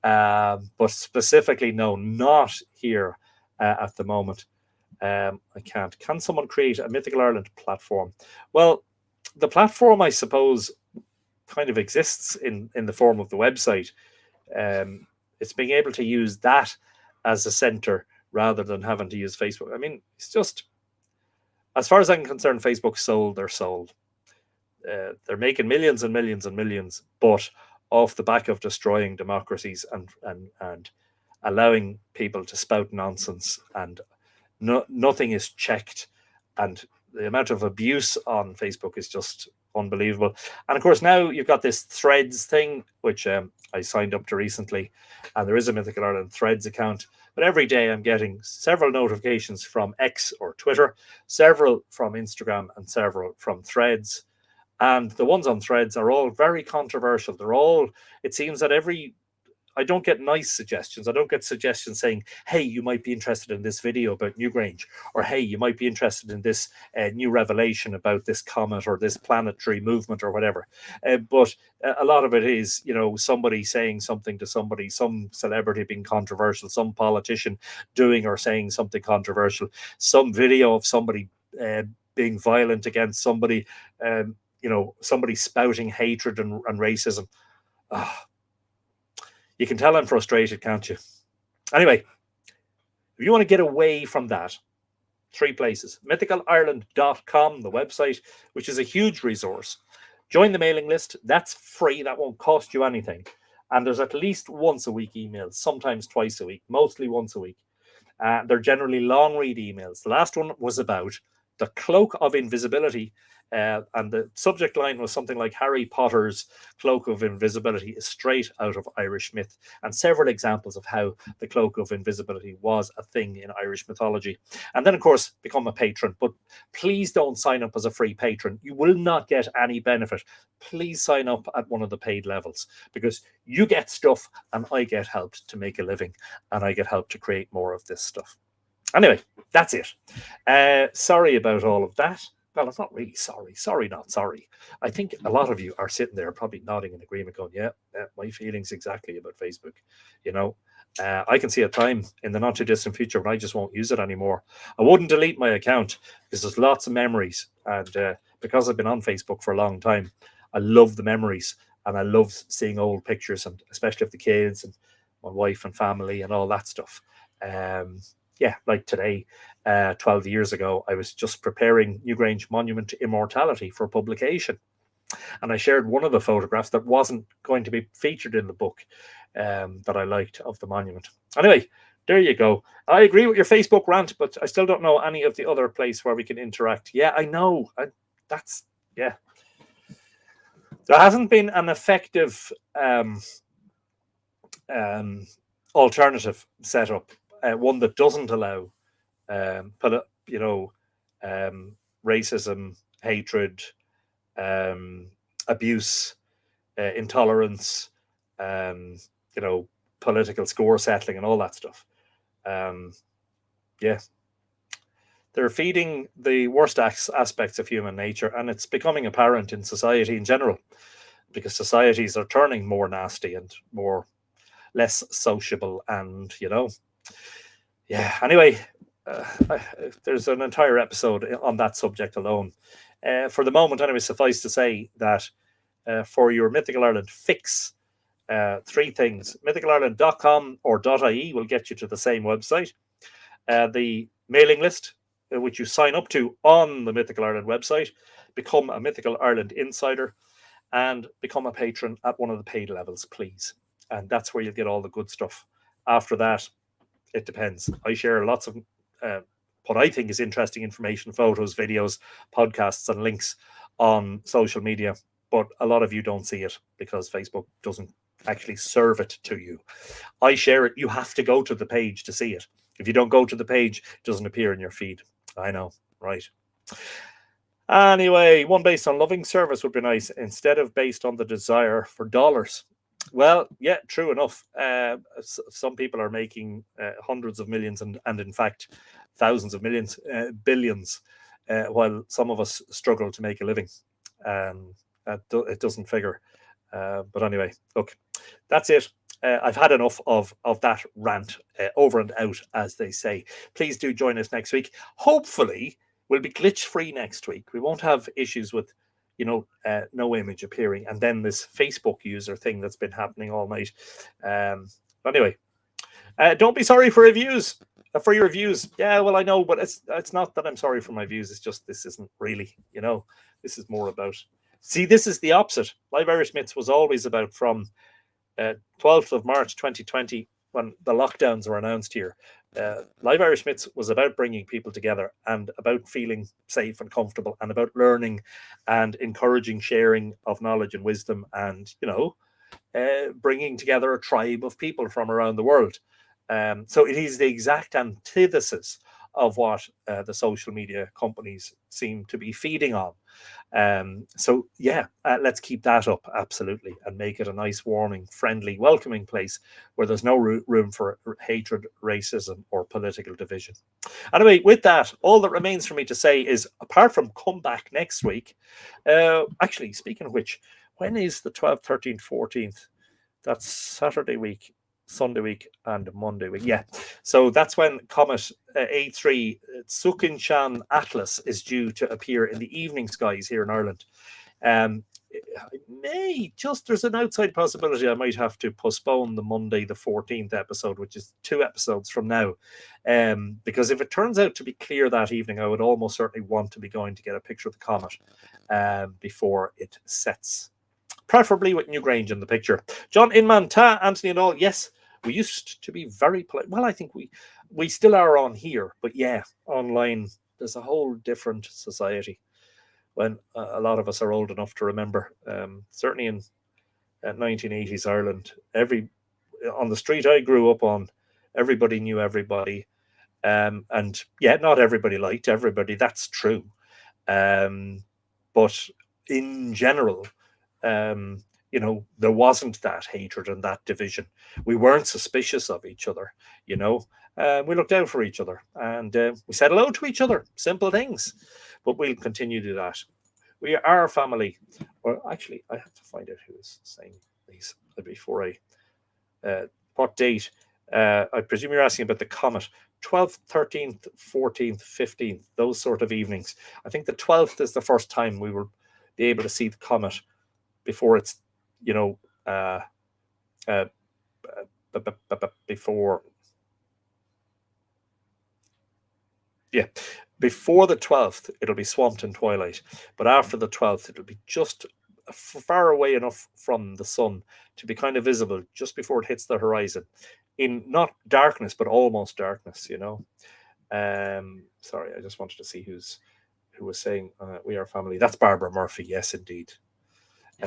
But specifically, no, not here at the moment. I can't. Can someone create a Mythical Ireland platform? Well, the platform, I suppose, kind of exists in the form of the website. It's being able to use that as a center rather than having to use Facebook. I mean, it's just, as far as I'm concerned, Facebook sold their soul. They're making millions and millions and millions, but off the back of destroying democracies and allowing people to spout nonsense, and nothing is checked, and the amount of abuse on Facebook is just unbelievable. And of course, now you've got this Threads thing, which I signed up to recently, and there is a Mythical Ireland Threads account. But every day I'm getting several notifications from X or Twitter, several from Instagram, and several from Threads. And the ones on Threads are all very controversial. They're all, it seems that I don't get nice suggestions. I don't get suggestions saying, hey, you might be interested in this video about Newgrange, or hey, you might be interested in this new revelation about this comet or this planetary movement or whatever. But a lot of it is, somebody saying something to somebody, some celebrity being controversial, some politician doing or saying something controversial, some video of somebody being violent against somebody, somebody spouting hatred and racism. You can tell I'm frustrated, can't you? Anyway, if you want to get away from that, 3 places. mythicalireland.com, the website, which is a huge resource. Join the mailing list. That's free. That won't cost you anything. And there's at least once a week emails, sometimes twice a week, mostly once a week. They're generally long read emails. The last one was about the cloak of invisibility. And the subject line was something like Harry Potter's cloak of invisibility is straight out of Irish myth, and several examples of how the cloak of invisibility was a thing in Irish mythology. And then, of course, become a patron. But please don't sign up as a free patron. You will not get any benefit. Please sign up at one of the paid levels, because you get stuff and I get helped to make a living, and I get helped to create more of this stuff. Anyway, that's it. Sorry about all of that. Well, it's not really sorry. Sorry, not sorry. I think a lot of you are sitting there probably nodding in agreement going, yeah, my feelings exactly about Facebook. I can see a time in the not too distant future when I just won't use it anymore. I wouldn't delete my account because there's lots of memories. And because I've been on Facebook for a long time, I love the memories, and I love seeing old pictures, and especially of the kids and my wife and family and all that stuff. Yeah, like today, 12 years ago, I was just preparing Newgrange Monument to Immortality for publication. And I shared one of the photographs that wasn't going to be featured in the book that I liked of the monument. Anyway, there you go. I agree with your Facebook rant, but I still don't know any of the other place where we can interact. Yeah, I know. That's yeah. There hasn't been an effective um, alternative setup, one that doesn't allow, you know, um, racism, hatred, um, abuse, intolerance, um, you know, political score settling, and all that stuff. Um, yeah, they're feeding the worst aspects of human nature, and it's becoming apparent in society in general because societies are turning more nasty and more less sociable, and yeah. Anyway, uh, there's an entire episode on that subject alone. For the moment, anyway, suffice to say that for your Mythical Ireland fix, three things: mythicalireland.com or .ie will get you to the same website. The mailing list, which you sign up to on the Mythical Ireland website, become a Mythical Ireland insider, and become a patron at one of the paid levels, please. And that's where you'll get all the good stuff. After that, it depends. I share lots of what I think is interesting information, photos, videos, podcasts, and links on social media. But a lot of you don't see it because Facebook doesn't actually serve it to you. I share it. You have to go to the page to see it. If you don't go to the page, it doesn't appear in your feed. I know, right? Anyway, one based on loving service would be nice instead of based on the desire for dollars. Well, yeah, true enough. Some people are making hundreds of millions and in fact, thousands of millions, billions, while some of us struggle to make a living. It doesn't figure. But anyway, look, that's it. I've had enough of that rant, over and out, as they say. Please do join us next week. Hopefully, we'll be glitch free next week. We won't have issues with, no image appearing, and then this Facebook user thing that's been happening all night. Anyway, don't be sorry for reviews. For your views, yeah. Well, I know, but it's not that I'm sorry for my views. It's just this isn't really, this is more about. See, this is the opposite. Live Irish Myths was always about from 12th of March 2020, when the lockdowns were announced here. Live Irish Myths was about bringing people together and about feeling safe and comfortable and about learning and encouraging sharing of knowledge and wisdom and, bringing together a tribe of people from around the world. So it is the exact antithesis of what the social media companies seem to be feeding on. So yeah, let's keep that up, absolutely, and make it a nice, warming, friendly, welcoming place where there's no room for hatred, racism, or political division. Anyway, with that, all that remains for me to say is, apart from come back next week, actually, speaking of which, when is the 12th, 13th, 14th? That's Saturday week, Sunday week, and Monday week. Yeah. So that's when Comet A3 Tsukinshan Atlas is due to appear in the evening skies here in Ireland. There's an outside possibility I might have to postpone the Monday the 14th episode, which is 2 episodes from now. Because if it turns out to be clear that evening, I would almost certainly want to be going to get a picture of the comet before it sets. Preferably with Newgrange in the picture. John Inman, Ta, Anthony and all. Yes, we used to be very polite. Well, I think we still are on here, but yeah, online, there's a whole different society when a lot of us are old enough to remember. Certainly in 1980s Ireland, on the street I grew up on, everybody knew everybody. And yeah, not everybody liked everybody. That's true. But in general, there wasn't that hatred and that division. We weren't suspicious of each other, we looked out for each other and we said hello to each other. Simple things. But we'll continue to do that. We are a family. Or actually, I have to find out who is saying these before what date? I presume you're asking about the comet. 12th, 13th, 14th, 15th, those sort of evenings. I think the 12th is the first time we will be able to see the comet before it's, before, yeah, before the 12th, it'll be swamped in twilight. But after the 12th, it'll be just far away enough from the sun to be kind of visible just before it hits the horizon, in not darkness but almost darkness. Sorry, I just wanted to see who was saying we are family. That's Barbara Murphy. Yes, indeed.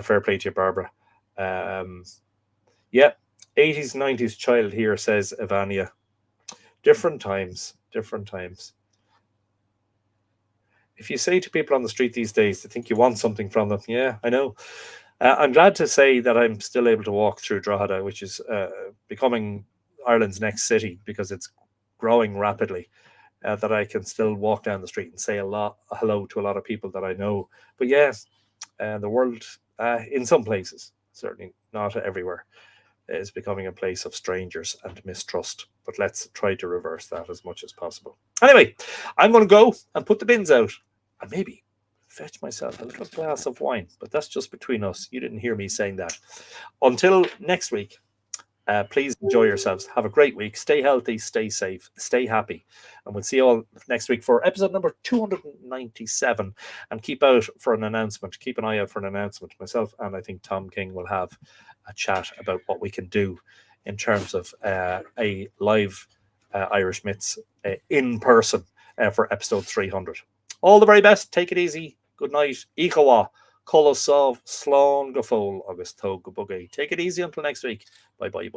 Fair play to you, Barbara. Yeah, 80s, 90s child here, says Ivania. Different times, different times. If you say to people on the street these days, they think you want something from them. Yeah, I know. I'm glad to say that I'm still able to walk through Drogheda, which is becoming Ireland's next city because it's growing rapidly. That I can still walk down the street and say a hello to a lot of people that I know. But yeah, the world, in some places, certainly not everywhere, is becoming a place of strangers and mistrust. But let's try to reverse that as much as possible. Anyway, I'm going to go and put the bins out and maybe fetch myself a little glass of wine. But that's just between us. You didn't hear me saying that. Until next week, please enjoy yourselves. Have a great week. Stay healthy, stay safe, stay happy. And we'll see you all next week for episode number 297. And keep out for an announcement. Keep an eye out for an announcement. Myself and I think Tom King will have a chat about what we can do in terms of a live Irish Myths in person for episode 300. All the very best. Take it easy. Good night. Ichawa. Colosov, Sloan, Gafol, August Tog, Bugay. Take it easy until next week. Bye bye.